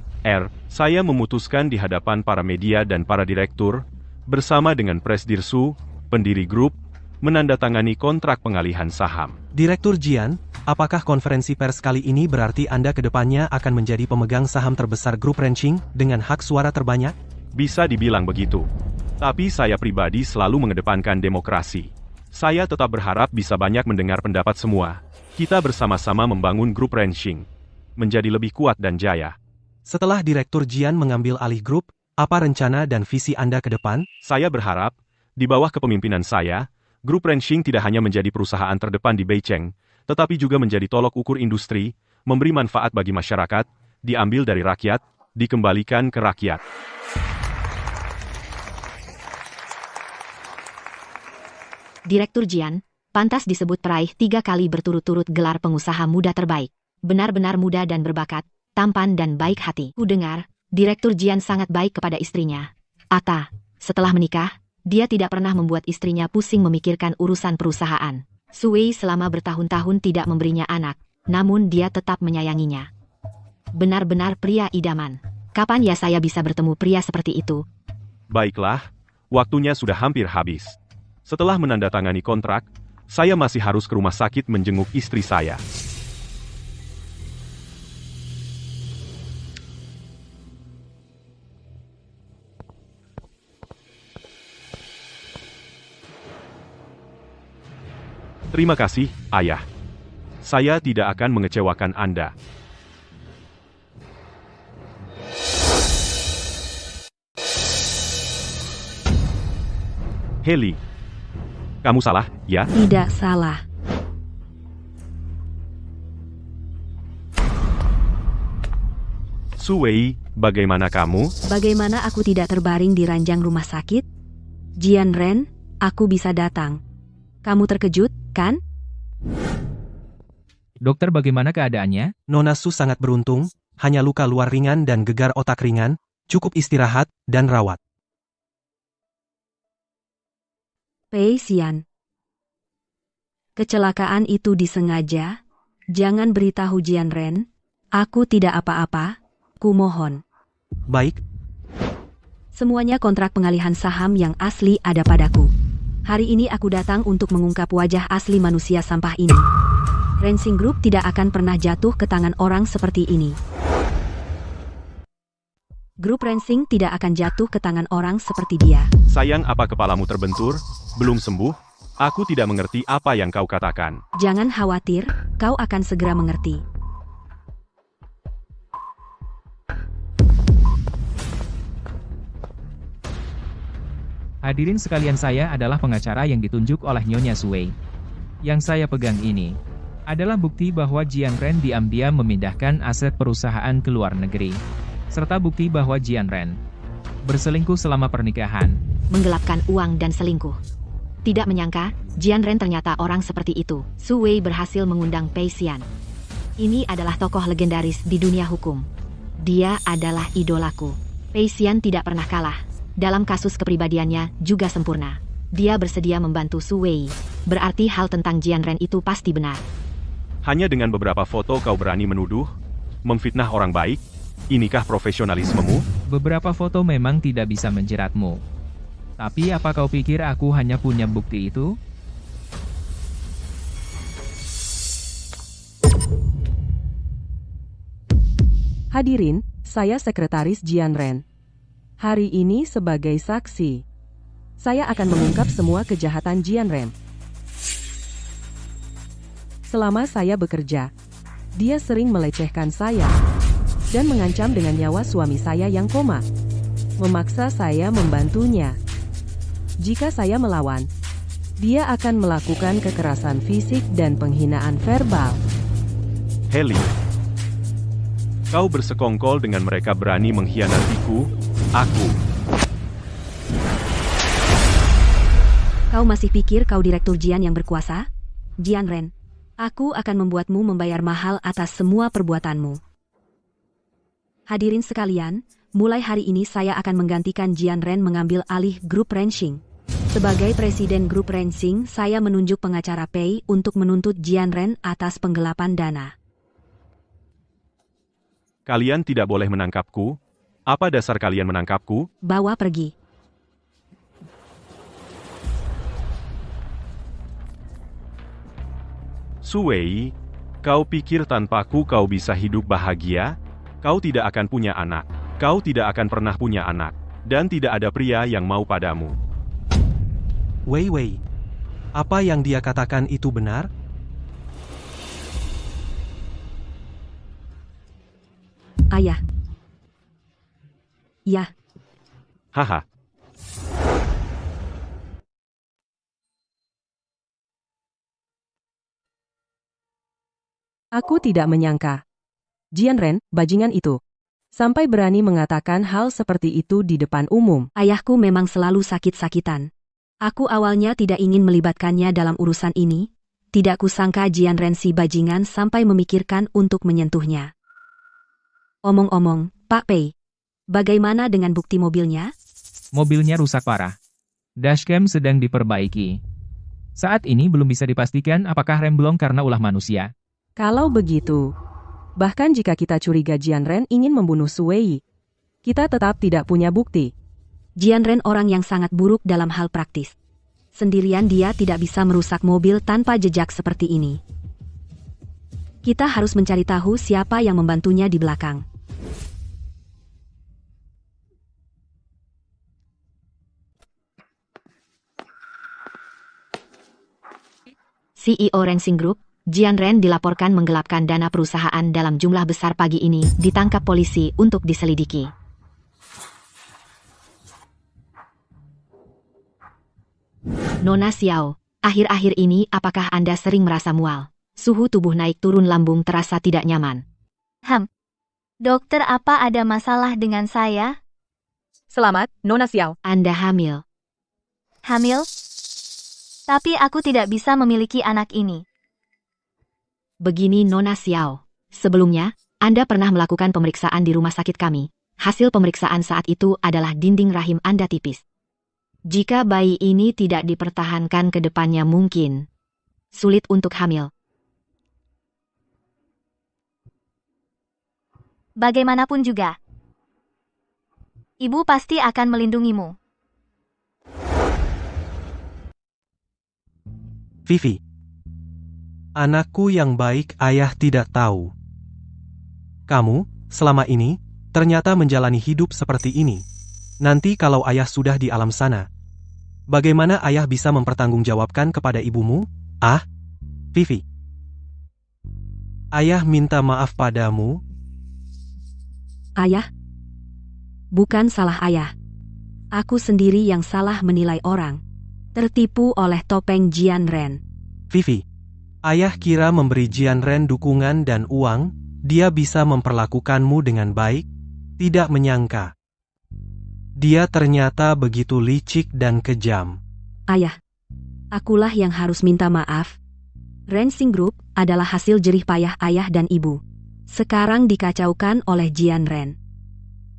[SPEAKER 1] saya memutuskan di hadapan para media dan para direktur, bersama dengan Presdirsu, pendiri grup, menandatangani kontrak pengalihan saham.
[SPEAKER 5] Direktur Jian, apakah konferensi pers kali ini berarti Anda ke depannya akan menjadi pemegang saham terbesar grup Renxing dengan hak suara terbanyak?
[SPEAKER 1] Bisa dibilang begitu. Tapi saya pribadi selalu mengedepankan demokrasi. Saya tetap berharap bisa banyak mendengar pendapat semua. Kita bersama-sama membangun grup Renxing menjadi lebih kuat dan jaya.
[SPEAKER 5] Setelah Direktur Jian mengambil alih grup, apa rencana dan visi Anda ke depan?
[SPEAKER 1] Saya berharap, di bawah kepemimpinan saya, grup Renxing tidak hanya menjadi perusahaan terdepan di Beijing, tetapi juga menjadi tolok ukur industri, memberi manfaat bagi masyarakat, diambil dari rakyat, dikembalikan ke rakyat.
[SPEAKER 2] Direktur Jian, pantas disebut peraih 3 kali berturut-turut gelar pengusaha muda terbaik. Benar-benar muda dan berbakat, tampan dan baik hati. Ku dengar, Direktur Jian sangat baik kepada istrinya. Ata, setelah menikah, dia tidak pernah membuat istrinya pusing memikirkan urusan perusahaan. Su Wei selama bertahun-tahun tidak memberinya anak, namun dia tetap menyayanginya. Benar-benar pria idaman. Kapan ya saya bisa bertemu pria seperti itu?
[SPEAKER 1] Baiklah, waktunya sudah hampir habis. Setelah menandatangani kontrak, saya masih harus ke rumah sakit menjenguk istri saya. Terima kasih, Ayah. Saya tidak akan mengecewakan Anda. Heli, kamu salah, ya?
[SPEAKER 2] Tidak salah.
[SPEAKER 1] Su Wei, bagaimana kamu?
[SPEAKER 2] Bagaimana aku tidak terbaring di ranjang rumah sakit? Jian Ren, aku bisa datang. Kamu terkejut, kan?
[SPEAKER 7] Dokter, bagaimana keadaannya?
[SPEAKER 5] Nona Su sangat beruntung, hanya luka luar ringan dan gegar otak ringan, cukup istirahat dan rawat.
[SPEAKER 2] Pei Xian. Kecelakaan itu disengaja? Jangan beritahu Jian Ren. Aku tidak apa-apa. Kumohon.
[SPEAKER 5] Baik,
[SPEAKER 2] Semuanya kontrak pengalihan saham yang asli ada padaku. Hari ini aku datang untuk mengungkap wajah asli manusia sampah ini. Rensing Group tidak akan pernah jatuh ke tangan orang seperti ini. Grup Rensing tidak akan jatuh ke tangan orang seperti dia.
[SPEAKER 1] Sayang, apa kepalamu terbentur? Belum sembuh? Aku tidak mengerti apa yang kau katakan.
[SPEAKER 2] Jangan khawatir, kau akan segera mengerti.
[SPEAKER 7] Hadirin sekalian, saya adalah pengacara yang ditunjuk oleh Nyonya Su Wei. Yang saya pegang ini adalah bukti bahwa Jian Ren diam-diam memindahkan aset perusahaan ke luar negeri, serta bukti bahwa Jian Ren berselingkuh selama pernikahan.
[SPEAKER 2] Menggelapkan uang dan selingkuh. Tidak menyangka, Jian Ren ternyata orang seperti itu. Su Wei berhasil mengundang Pei Xian. Ini adalah tokoh legendaris di dunia hukum. Dia adalah idolaku. Pei Xian tidak pernah kalah. Dalam kasus kepribadiannya juga sempurna. Dia bersedia membantu Su Wei. Berarti hal tentang Jian Ren itu pasti benar.
[SPEAKER 1] Hanya dengan beberapa foto kau berani menuduh, memfitnah orang baik? Inikah profesionalismemu?
[SPEAKER 7] Beberapa foto memang tidak bisa menjeratmu. Tapi apa kau pikir aku hanya punya bukti itu?
[SPEAKER 3] Hadirin, saya Sekretaris Jian Ren. Hari ini sebagai saksi, saya akan mengungkap semua kejahatan Jian Ren. Selama saya bekerja, dia sering melecehkan saya dan mengancam dengan nyawa suami saya yang koma, memaksa saya membantunya. Jika saya melawan, dia akan melakukan kekerasan fisik dan penghinaan verbal.
[SPEAKER 1] Heli, kau bersekongkol dengan mereka berani mengkhianatiku, aku.
[SPEAKER 2] Kau masih pikir kau Direktur Jian yang berkuasa? Jian Ren, aku akan membuatmu membayar mahal atas semua perbuatanmu. Hadirin sekalian, mulai hari ini saya akan menggantikan Jian Ren mengambil alih grup Rensing. Sebagai Presiden Grup Rensing, saya menunjuk pengacara Pei untuk menuntut Jian Ren atas penggelapan dana.
[SPEAKER 1] Kalian tidak boleh menangkapku. Apa dasar kalian menangkapku?
[SPEAKER 2] Bawa pergi.
[SPEAKER 1] Su Wei, kau pikir tanpaku kau bisa hidup bahagia? Kau tidak akan punya anak. Kau tidak akan pernah punya anak. Dan tidak ada pria yang mau padamu.
[SPEAKER 5] Wei Wei, apa yang dia katakan itu benar?
[SPEAKER 2] Ayah. Ya,
[SPEAKER 1] Haha.
[SPEAKER 3] Aku tidak menyangka Jian Ren, bajingan itu, sampai berani mengatakan hal seperti itu di depan umum.
[SPEAKER 2] ayahku memang selalu sakit-sakitan. Aku awalnya tidak ingin melibatkannya dalam urusan ini. Tidak kusangka Jian Ren si bajingan sampai memikirkan untuk menyentuhnya. Omong-omong, Pak Pei, Bagaimana dengan bukti mobilnya?
[SPEAKER 7] Mobilnya rusak parah. Dashcam sedang diperbaiki. Saat ini belum bisa dipastikan apakah remblong karena ulah manusia.
[SPEAKER 3] Kalau begitu, bahkan jika kita curiga Jian Ren ingin membunuh Su Wei, kita tetap tidak punya bukti.
[SPEAKER 2] Jian Ren orang yang sangat buruk dalam hal praktis. Sendirian dia tidak bisa merusak mobil tanpa jejak seperti ini. Kita harus mencari tahu siapa yang membantunya di belakang. CEO Rensing Group, Jian Ren dilaporkan menggelapkan dana perusahaan dalam jumlah besar pagi ini, ditangkap polisi untuk diselidiki. Nona Xiao, akhir-akhir ini apakah Anda sering merasa mual? Suhu tubuh naik turun lambung terasa tidak nyaman.
[SPEAKER 4] Dokter, apa ada masalah dengan saya?
[SPEAKER 6] Selamat, Nona Xiao.
[SPEAKER 2] Anda hamil.
[SPEAKER 4] Hamil? Tapi aku tidak bisa memiliki anak ini.
[SPEAKER 2] Begini Nona Xiao, sebelumnya, Anda pernah melakukan pemeriksaan di rumah sakit kami. Hasil pemeriksaan saat itu adalah dinding rahim Anda tipis. Jika bayi ini tidak dipertahankan ke depannya mungkin sulit untuk hamil.
[SPEAKER 4] Bagaimanapun juga, ibu pasti akan melindungimu.
[SPEAKER 5] Vivi. Anakku yang baik ayah tidak tahu. Kamu, selama ini, ternyata menjalani hidup seperti ini. Nanti kalau ayah sudah di alam sana, bagaimana ayah bisa mempertanggungjawabkan kepada ibumu? Vivi. Ayah minta maaf padamu.
[SPEAKER 2] Ayah? Bukan salah ayah. Aku sendiri yang salah menilai orang. Tertipu oleh topeng Jian Ren.
[SPEAKER 5] Vivi. Ayah kira memberi Jian Ren dukungan dan uang, dia bisa memperlakukanmu dengan baik. Tidak menyangka. Dia ternyata begitu licik dan kejam.
[SPEAKER 2] Ayah, akulah yang harus minta maaf. Rensing Group adalah hasil jerih payah ayah dan ibu. Sekarang dikacaukan oleh Jian Ren.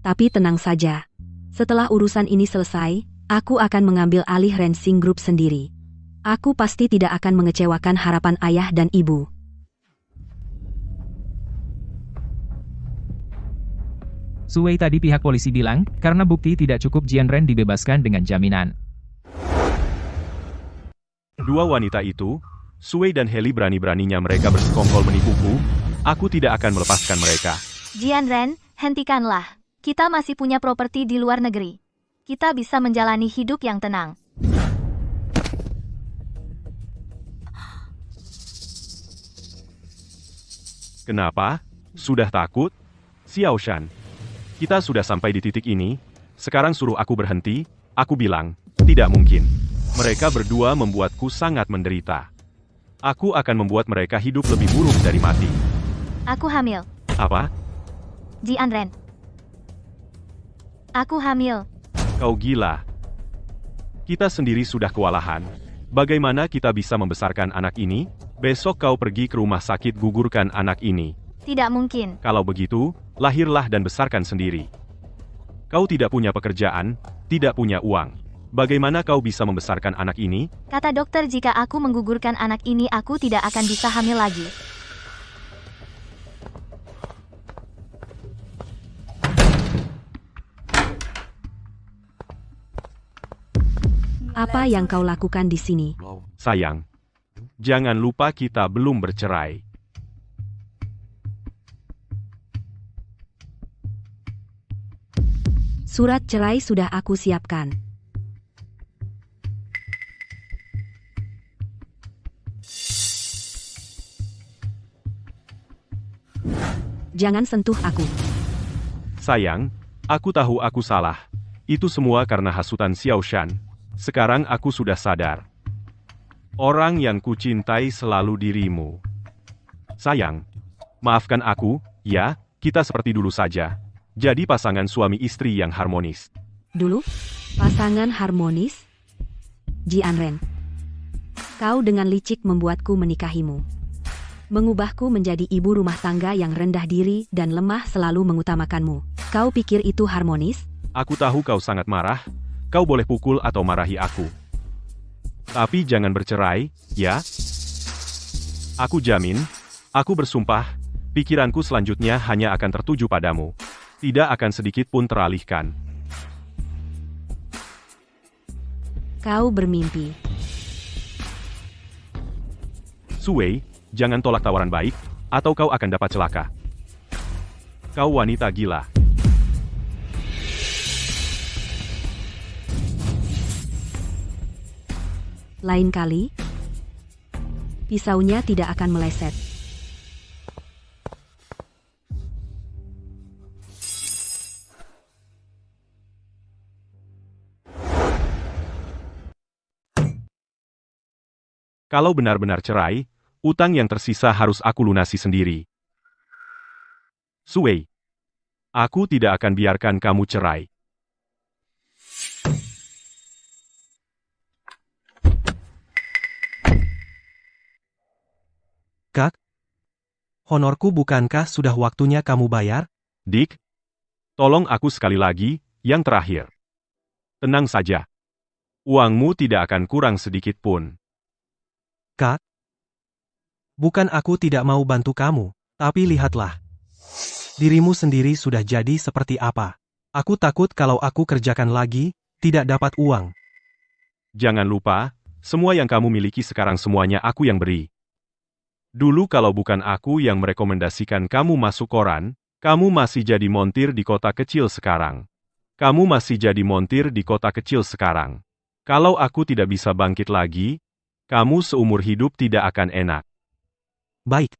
[SPEAKER 2] Tapi tenang saja. Setelah urusan ini selesai, aku akan mengambil alih Rensing Group sendiri. Aku pasti tidak akan mengecewakan harapan ayah dan ibu.
[SPEAKER 7] Su Wei tadi pihak polisi bilang, karena bukti tidak cukup Jian Ren dibebaskan dengan jaminan.
[SPEAKER 1] Dua wanita itu, Su Wei dan Heli berani-beraninya mereka bersekongkol menipuku, aku tidak akan melepaskan mereka.
[SPEAKER 4] Jian Ren, hentikanlah. Kita masih punya properti di luar negeri. Kita bisa menjalani hidup yang tenang.
[SPEAKER 1] Kenapa? Sudah takut? Xiao Shan. Kita sudah sampai di titik ini, sekarang suruh aku berhenti, aku bilang, tidak mungkin. Mereka berdua membuatku sangat menderita. Aku akan membuat mereka hidup lebih buruk dari mati.
[SPEAKER 4] Aku hamil.
[SPEAKER 1] Apa?
[SPEAKER 4] Jian Ren. Aku hamil.
[SPEAKER 1] Kau gila. Kita sendiri sudah kewalahan. Bagaimana kita bisa membesarkan anak ini? Besok kau pergi ke rumah sakit gugurkan anak ini.
[SPEAKER 4] Tidak mungkin.
[SPEAKER 1] Kalau begitu, lahirlah dan besarkan sendiri. Kau tidak punya pekerjaan, tidak punya uang. Bagaimana kau bisa membesarkan anak ini?
[SPEAKER 4] Kata dokter jika aku menggugurkan anak ini aku tidak akan bisa hamil lagi.
[SPEAKER 2] Apa yang kau lakukan di sini?
[SPEAKER 1] Sayang, jangan lupa kita belum bercerai.
[SPEAKER 2] Surat cerai sudah aku siapkan. Jangan sentuh aku.
[SPEAKER 1] Sayang, aku tahu aku salah. Itu semua karena hasutan Xiao Shan. Sekarang aku sudah sadar. Orang yang kucintai selalu dirimu. Sayang, maafkan aku, ya, kita seperti dulu saja. Jadi pasangan suami istri yang harmonis.
[SPEAKER 2] Dulu, pasangan harmonis? Jian Ren, kau dengan licik membuatku menikahimu. Mengubahku menjadi ibu rumah tangga yang rendah diri dan lemah selalu mengutamakanmu. Kau pikir itu harmonis?
[SPEAKER 1] Aku tahu kau sangat marah, kau boleh pukul atau marahi aku. Tapi jangan bercerai, ya? Aku jamin, aku bersumpah, pikiranku selanjutnya hanya akan tertuju padamu. Tidak akan sedikit pun teralihkan.
[SPEAKER 2] Kau bermimpi.
[SPEAKER 1] Suwei, jangan tolak tawaran baik, atau kau akan dapat celaka. Kau wanita gila.
[SPEAKER 2] Lain kali, pisaunya tidak akan meleset.
[SPEAKER 1] Kalau benar-benar cerai, utang yang tersisa harus aku lunasi sendiri. Suwei, aku tidak akan biarkan kamu cerai.
[SPEAKER 5] Kak, honorku bukankah sudah waktunya kamu bayar?
[SPEAKER 1] Dick, tolong aku sekali lagi, yang terakhir. Tenang saja. Uangmu tidak akan kurang sedikit pun.
[SPEAKER 5] Kak, bukan aku tidak mau bantu kamu, tapi lihatlah. Dirimu sendiri sudah jadi seperti apa. Aku takut kalau aku kerjakan lagi, tidak dapat uang.
[SPEAKER 1] Jangan lupa, semua yang kamu miliki sekarang semuanya aku yang beri. Dulu kalau bukan aku yang merekomendasikan kamu masuk koran, kamu masih jadi montir di kota kecil sekarang. Kamu masih jadi montir di kota kecil sekarang. Kalau aku tidak bisa bangkit lagi, kamu seumur hidup tidak akan enak.
[SPEAKER 5] Baik.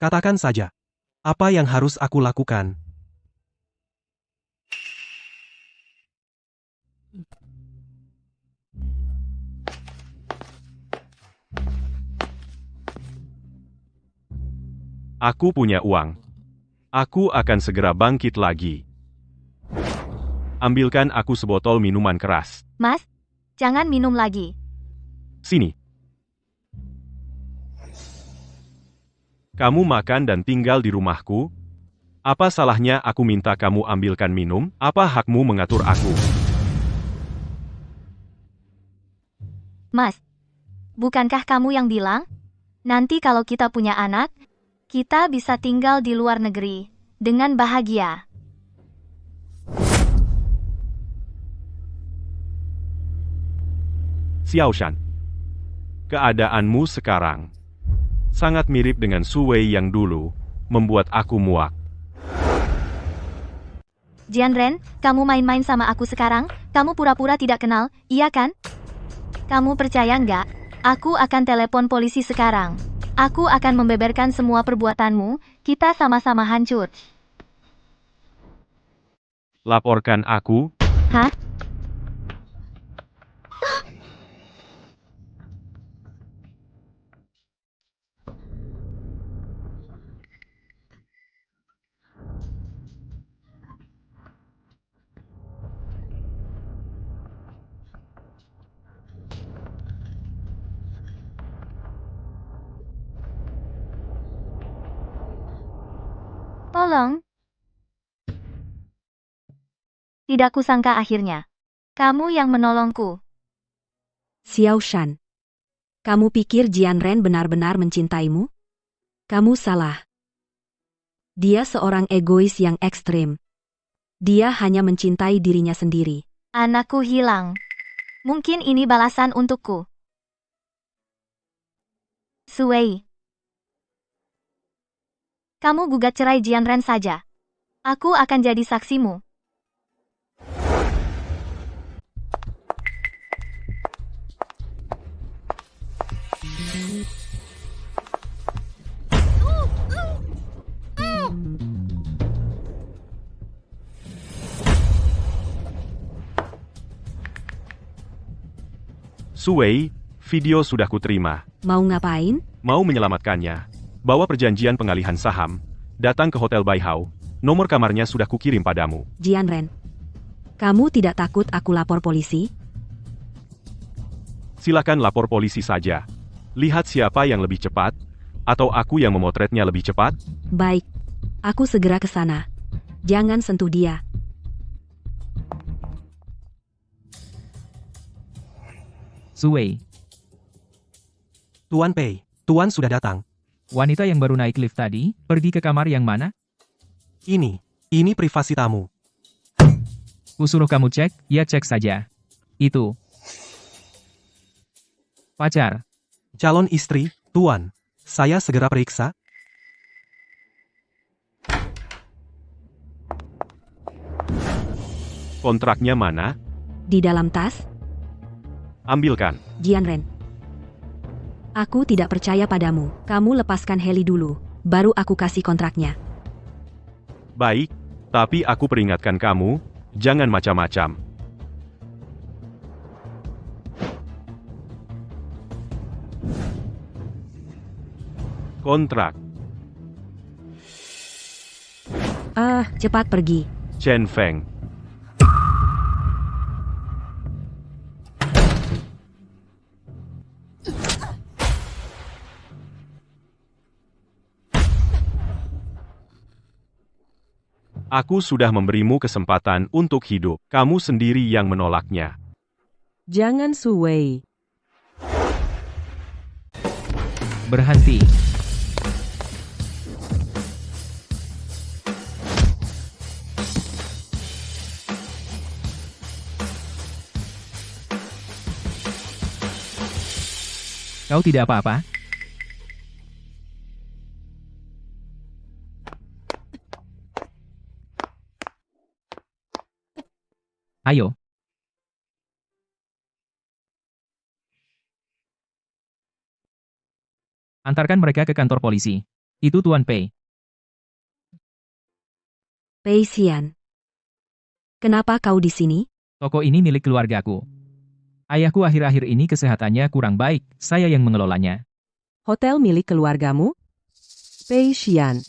[SPEAKER 5] Katakan saja. Apa yang harus aku lakukan?
[SPEAKER 1] Aku punya uang. Aku akan segera bangkit lagi. Ambilkan aku sebotol minuman keras.
[SPEAKER 4] Mas, jangan minum lagi.
[SPEAKER 1] Sini. Kamu makan dan tinggal di rumahku? Apa salahnya aku minta kamu ambilkan minum? Apa hakmu mengatur aku?
[SPEAKER 4] Mas, bukankah kamu yang bilang, nanti kalau kita punya anak, kita bisa tinggal di luar negeri, dengan bahagia.
[SPEAKER 1] Xiaoshan. Keadaanmu sekarang sangat mirip dengan Suwei yang dulu, membuat aku muak.
[SPEAKER 4] Jianren, kamu main-main sama aku sekarang? Kamu pura-pura tidak kenal, iya kan? Kamu percaya nggak? Aku akan telepon polisi sekarang. Aku akan membeberkan semua perbuatanmu, kita sama-sama hancur.
[SPEAKER 1] Laporkan aku.
[SPEAKER 4] Hah? Tolong. Tidak kusangka akhirnya. Kamu yang menolongku.
[SPEAKER 2] Xiaoshan. Kamu pikir Jianren benar-benar mencintaimu? Kamu salah. Dia seorang egois yang ekstrem. Dia hanya mencintai dirinya sendiri.
[SPEAKER 4] Anakku hilang. Mungkin ini balasan untukku. Suwei. Kamu gugat cerai Jianren saja. Aku akan jadi saksimu.
[SPEAKER 1] Suwei, video sudah kuterima.
[SPEAKER 2] Mau ngapain?
[SPEAKER 1] Mau menyelamatkannya. Bawa perjanjian pengalihan saham. Datang ke Hotel Baihao. Nomor kamarnya sudah kukirim padamu.
[SPEAKER 2] Jianren. Kamu tidak takut aku lapor polisi?
[SPEAKER 1] Silakan lapor polisi saja. Lihat siapa yang lebih cepat. Atau aku yang memotretnya lebih cepat?
[SPEAKER 2] Baik. Aku segera ke sana. Jangan sentuh dia.
[SPEAKER 7] Suwei,
[SPEAKER 5] Tuan Pei, Tuan sudah datang.
[SPEAKER 7] wanita yang baru naik lift tadi, pergi ke kamar yang mana?
[SPEAKER 5] Ini privasi tamu.
[SPEAKER 7] Kusuruh kamu cek, ya cek saja. Itu. Pacar.
[SPEAKER 5] Calon istri, Tuan. Saya segera periksa.
[SPEAKER 1] Kontraknya mana?
[SPEAKER 2] Di dalam tas,
[SPEAKER 1] Ambilkan.
[SPEAKER 2] Jianren. Aku tidak percaya padamu. Kamu lepaskan Heli dulu, baru aku kasih kontraknya.
[SPEAKER 1] Baik, tapi aku peringatkan kamu, jangan macam-macam. Kontrak.
[SPEAKER 2] Cepat pergi.
[SPEAKER 1] Chen Feng. Aku sudah memberimu kesempatan untuk hidup. Kamu sendiri yang menolaknya.
[SPEAKER 3] Jangan Suwei.
[SPEAKER 7] Berhenti. Kau tidak apa-apa? Ayo. Antarkan mereka ke kantor polisi. Itu Tuan Pei.
[SPEAKER 2] Pei Xian. Kenapa kau di sini?
[SPEAKER 7] Toko ini milik keluargaku. Ayahku akhir-akhir ini kesehatannya kurang baik, saya yang mengelolanya.
[SPEAKER 3] Hotel milik keluargamu? Pei Xian.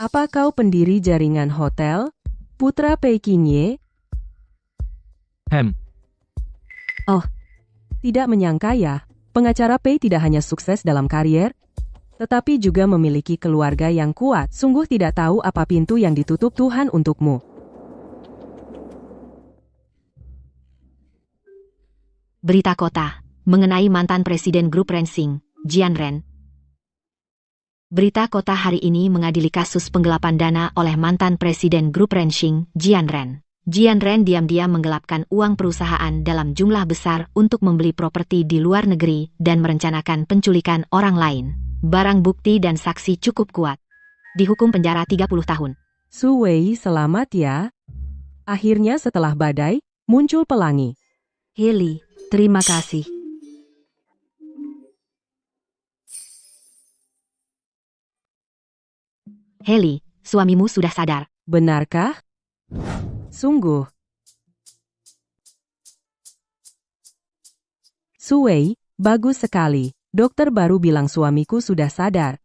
[SPEAKER 3] Apa kau pendiri jaringan hotel? Putra Pei Qingye? Tidak menyangka ya, pengacara Pei tidak hanya sukses dalam karier, tetapi juga memiliki keluarga yang kuat. Sungguh tidak tahu apa pintu yang ditutup Tuhan untukmu.
[SPEAKER 2] Berita kota mengenai mantan Presiden Grup Rensing, Jianren. Berita kota hari ini mengadili kasus penggelapan dana oleh mantan Presiden Grup Rensing, Jianren. Jianren diam-diam menggelapkan uang perusahaan dalam jumlah besar untuk membeli properti di luar negeri dan merencanakan penculikan orang lain. Barang bukti dan saksi cukup kuat. Dihukum penjara 30 tahun.
[SPEAKER 3] Suwei, selamat ya. Akhirnya setelah badai, muncul pelangi.
[SPEAKER 2] Heli, terima kasih. Heli, suamimu sudah sadar.
[SPEAKER 3] Benarkah? Sungguh. Suwei, bagus sekali. Dokter baru bilang suamiku sudah sadar.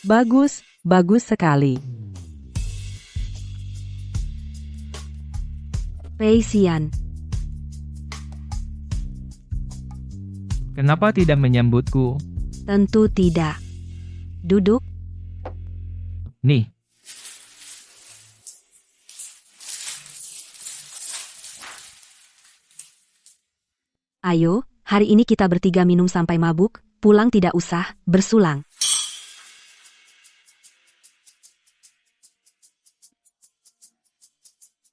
[SPEAKER 3] Bagus, bagus sekali.
[SPEAKER 2] Pei Xian.
[SPEAKER 7] Kenapa tidak menyambutku?
[SPEAKER 2] Tentu tidak. Duduk.
[SPEAKER 7] Nih,
[SPEAKER 2] Ayo, hari ini kita bertiga minum sampai mabuk, pulang tidak usah, bersulang.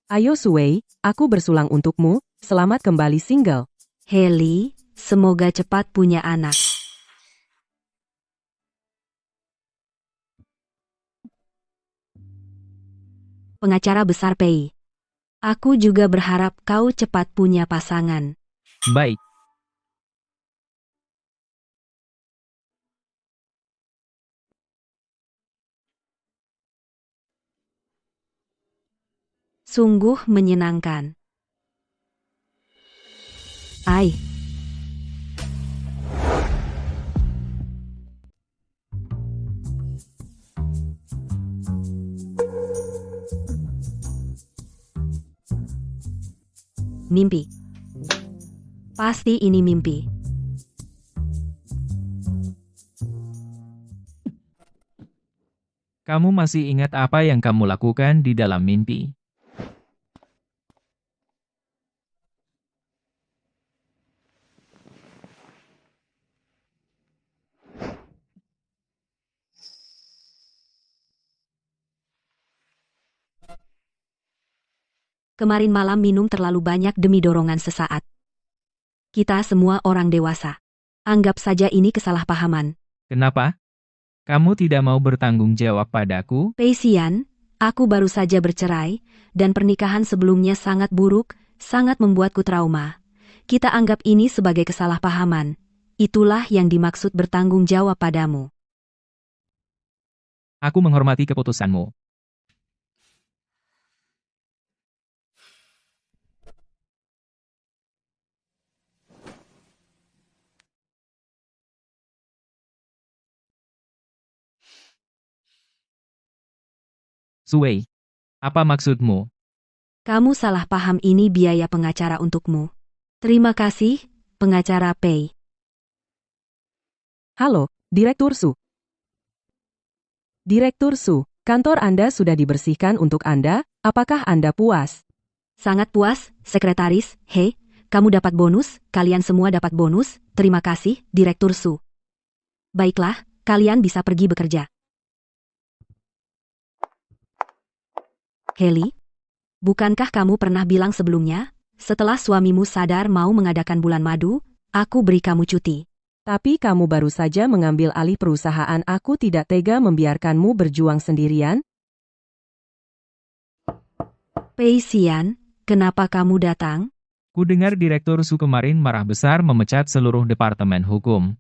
[SPEAKER 3] Ayo Suwei, aku bersulang untukmu, selamat kembali single.
[SPEAKER 2] Heli, semoga cepat punya anak. Pengacara besar Pei. Aku juga berharap kau cepat punya pasangan.
[SPEAKER 7] baik.
[SPEAKER 2] Sungguh menyenangkan. Ai. Mimpi. Pasti ini mimpi.
[SPEAKER 7] Kamu masih ingat apa yang kamu lakukan di dalam mimpi?
[SPEAKER 2] Kemarin malam minum terlalu banyak demi dorongan sesaat. Kita semua orang dewasa. Anggap saja ini kesalahpahaman.
[SPEAKER 7] Kenapa? Kamu tidak mau bertanggung jawab padaku?
[SPEAKER 2] Pei Xian, aku baru saja bercerai, dan pernikahan sebelumnya sangat buruk, sangat membuatku trauma. Kita anggap ini sebagai kesalahpahaman. Itulah yang dimaksud bertanggung jawab padamu.
[SPEAKER 7] Aku menghormati keputusanmu. Suwei, apa maksudmu?
[SPEAKER 2] Kamu salah paham, ini biaya pengacara untukmu. Terima kasih, pengacara Pei.
[SPEAKER 3] Halo, Direktur Su. Direktur Su, kantor Anda sudah dibersihkan untuk Anda, apakah Anda puas?
[SPEAKER 2] Sangat puas, Sekretaris. Hei, kamu dapat bonus, kalian semua dapat bonus. Terima kasih, Direktur Su. Baiklah, kalian bisa pergi bekerja. Heli, bukankah kamu pernah bilang sebelumnya, setelah suamimu sadar mau mengadakan bulan madu, aku beri kamu cuti?
[SPEAKER 3] Tapi kamu baru saja mengambil alih perusahaan, aku tidak tega membiarkanmu berjuang sendirian.
[SPEAKER 2] Pei Xian, kenapa kamu datang?
[SPEAKER 7] Ku dengar Direktur Su kemarin marah besar memecat seluruh departemen hukum.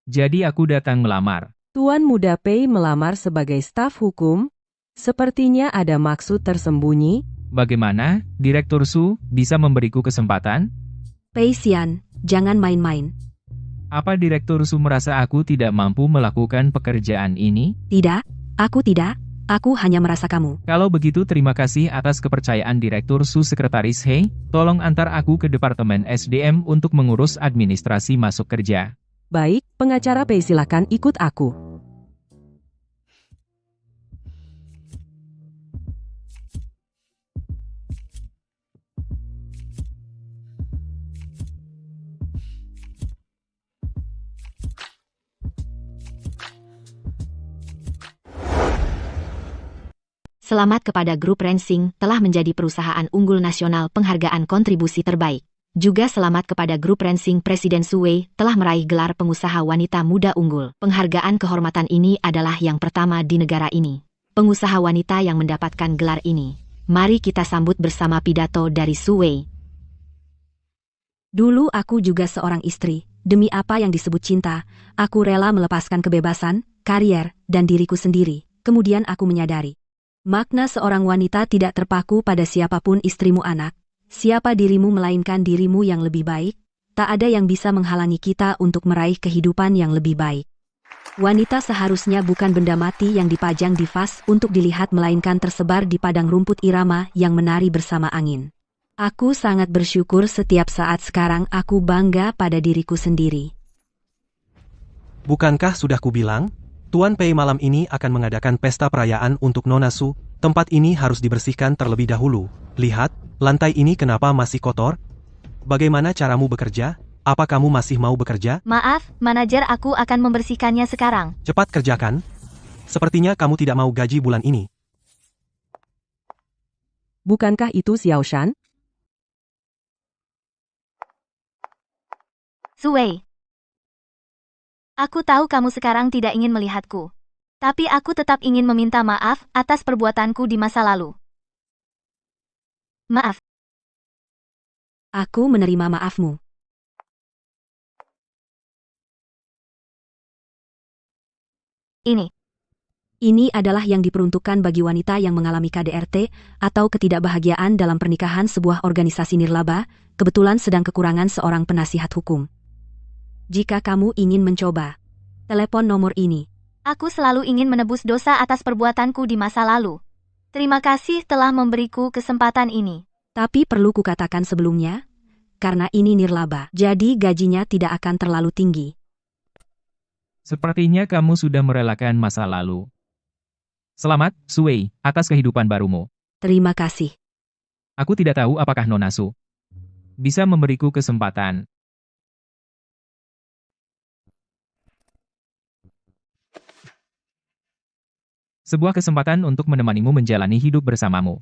[SPEAKER 7] Jadi aku datang melamar.
[SPEAKER 3] Tuan Muda Pei melamar sebagai staf hukum? Sepertinya ada maksud tersembunyi.
[SPEAKER 7] Bagaimana, Direktur Su, bisa memberiku kesempatan?
[SPEAKER 2] Pei Xian, jangan main-main.
[SPEAKER 7] Apa Direktur Su merasa aku tidak mampu melakukan pekerjaan ini?
[SPEAKER 2] Tidak, aku tidak. Aku hanya merasa kamu.
[SPEAKER 7] Kalau begitu terima kasih atas kepercayaan Direktur Su. Sekretaris Hei, tolong antar aku ke Departemen SDM untuk mengurus administrasi masuk kerja.
[SPEAKER 3] Baik, pengacara Pei, silakan ikut aku.
[SPEAKER 2] Selamat kepada Grup Rensing telah menjadi perusahaan unggul nasional penghargaan kontribusi terbaik. Juga selamat kepada Grup Rensing Presiden Suwei telah meraih gelar pengusaha wanita muda unggul. Penghargaan kehormatan ini adalah yang pertama di negara ini. Pengusaha wanita yang mendapatkan gelar ini. Mari kita sambut bersama pidato dari Suwei. Dulu aku juga seorang istri. Demi apa yang disebut cinta, aku rela melepaskan kebebasan, karier, dan diriku sendiri. Kemudian aku menyadari. Makna seorang wanita tidak terpaku pada siapapun, istrimu, anak. Siapa dirimu melainkan dirimu yang lebih baik. Tak ada yang bisa menghalangi kita untuk meraih kehidupan yang lebih baik. Wanita seharusnya bukan benda mati yang dipajang di vas untuk dilihat, melainkan tersebar di padang rumput irama yang menari bersama angin. Aku sangat bersyukur setiap saat sekarang, aku bangga pada diriku sendiri.
[SPEAKER 5] Bukankah sudah kubilang? Tuan Pei malam ini akan mengadakan pesta perayaan untuk Nona Su. Tempat ini harus dibersihkan terlebih dahulu. Lihat, lantai ini kenapa masih kotor? Bagaimana caramu bekerja? Apa kamu masih mau bekerja?
[SPEAKER 4] Maaf, manajer, aku akan membersihkannya sekarang.
[SPEAKER 5] Cepat kerjakan. Sepertinya kamu tidak mau gaji bulan ini.
[SPEAKER 3] Bukankah itu Xiao Shan?
[SPEAKER 4] Suwei. Aku tahu kamu sekarang tidak ingin melihatku. Tapi aku tetap ingin meminta maaf atas perbuatanku di masa lalu. Maaf.
[SPEAKER 2] Aku menerima maafmu. Ini adalah yang diperuntukkan bagi wanita yang mengalami KDRT atau ketidakbahagiaan dalam pernikahan, sebuah organisasi nirlaba, kebetulan sedang kekurangan seorang penasihat hukum. Jika kamu ingin mencoba, telepon nomor ini.
[SPEAKER 4] Aku selalu ingin menebus dosa atas perbuatanku di masa lalu. Terima kasih telah memberiku kesempatan ini.
[SPEAKER 2] Tapi perlu kukatakan sebelumnya, karena ini nirlaba, jadi gajinya tidak akan terlalu tinggi.
[SPEAKER 7] Sepertinya kamu sudah merelakan masa lalu. Selamat, Suwei, atas kehidupan barumu.
[SPEAKER 2] Terima kasih.
[SPEAKER 7] Aku tidak tahu apakah Nona Su bisa memberiku kesempatan. Sebuah kesempatan untuk menemanimu menjalani hidup bersamamu.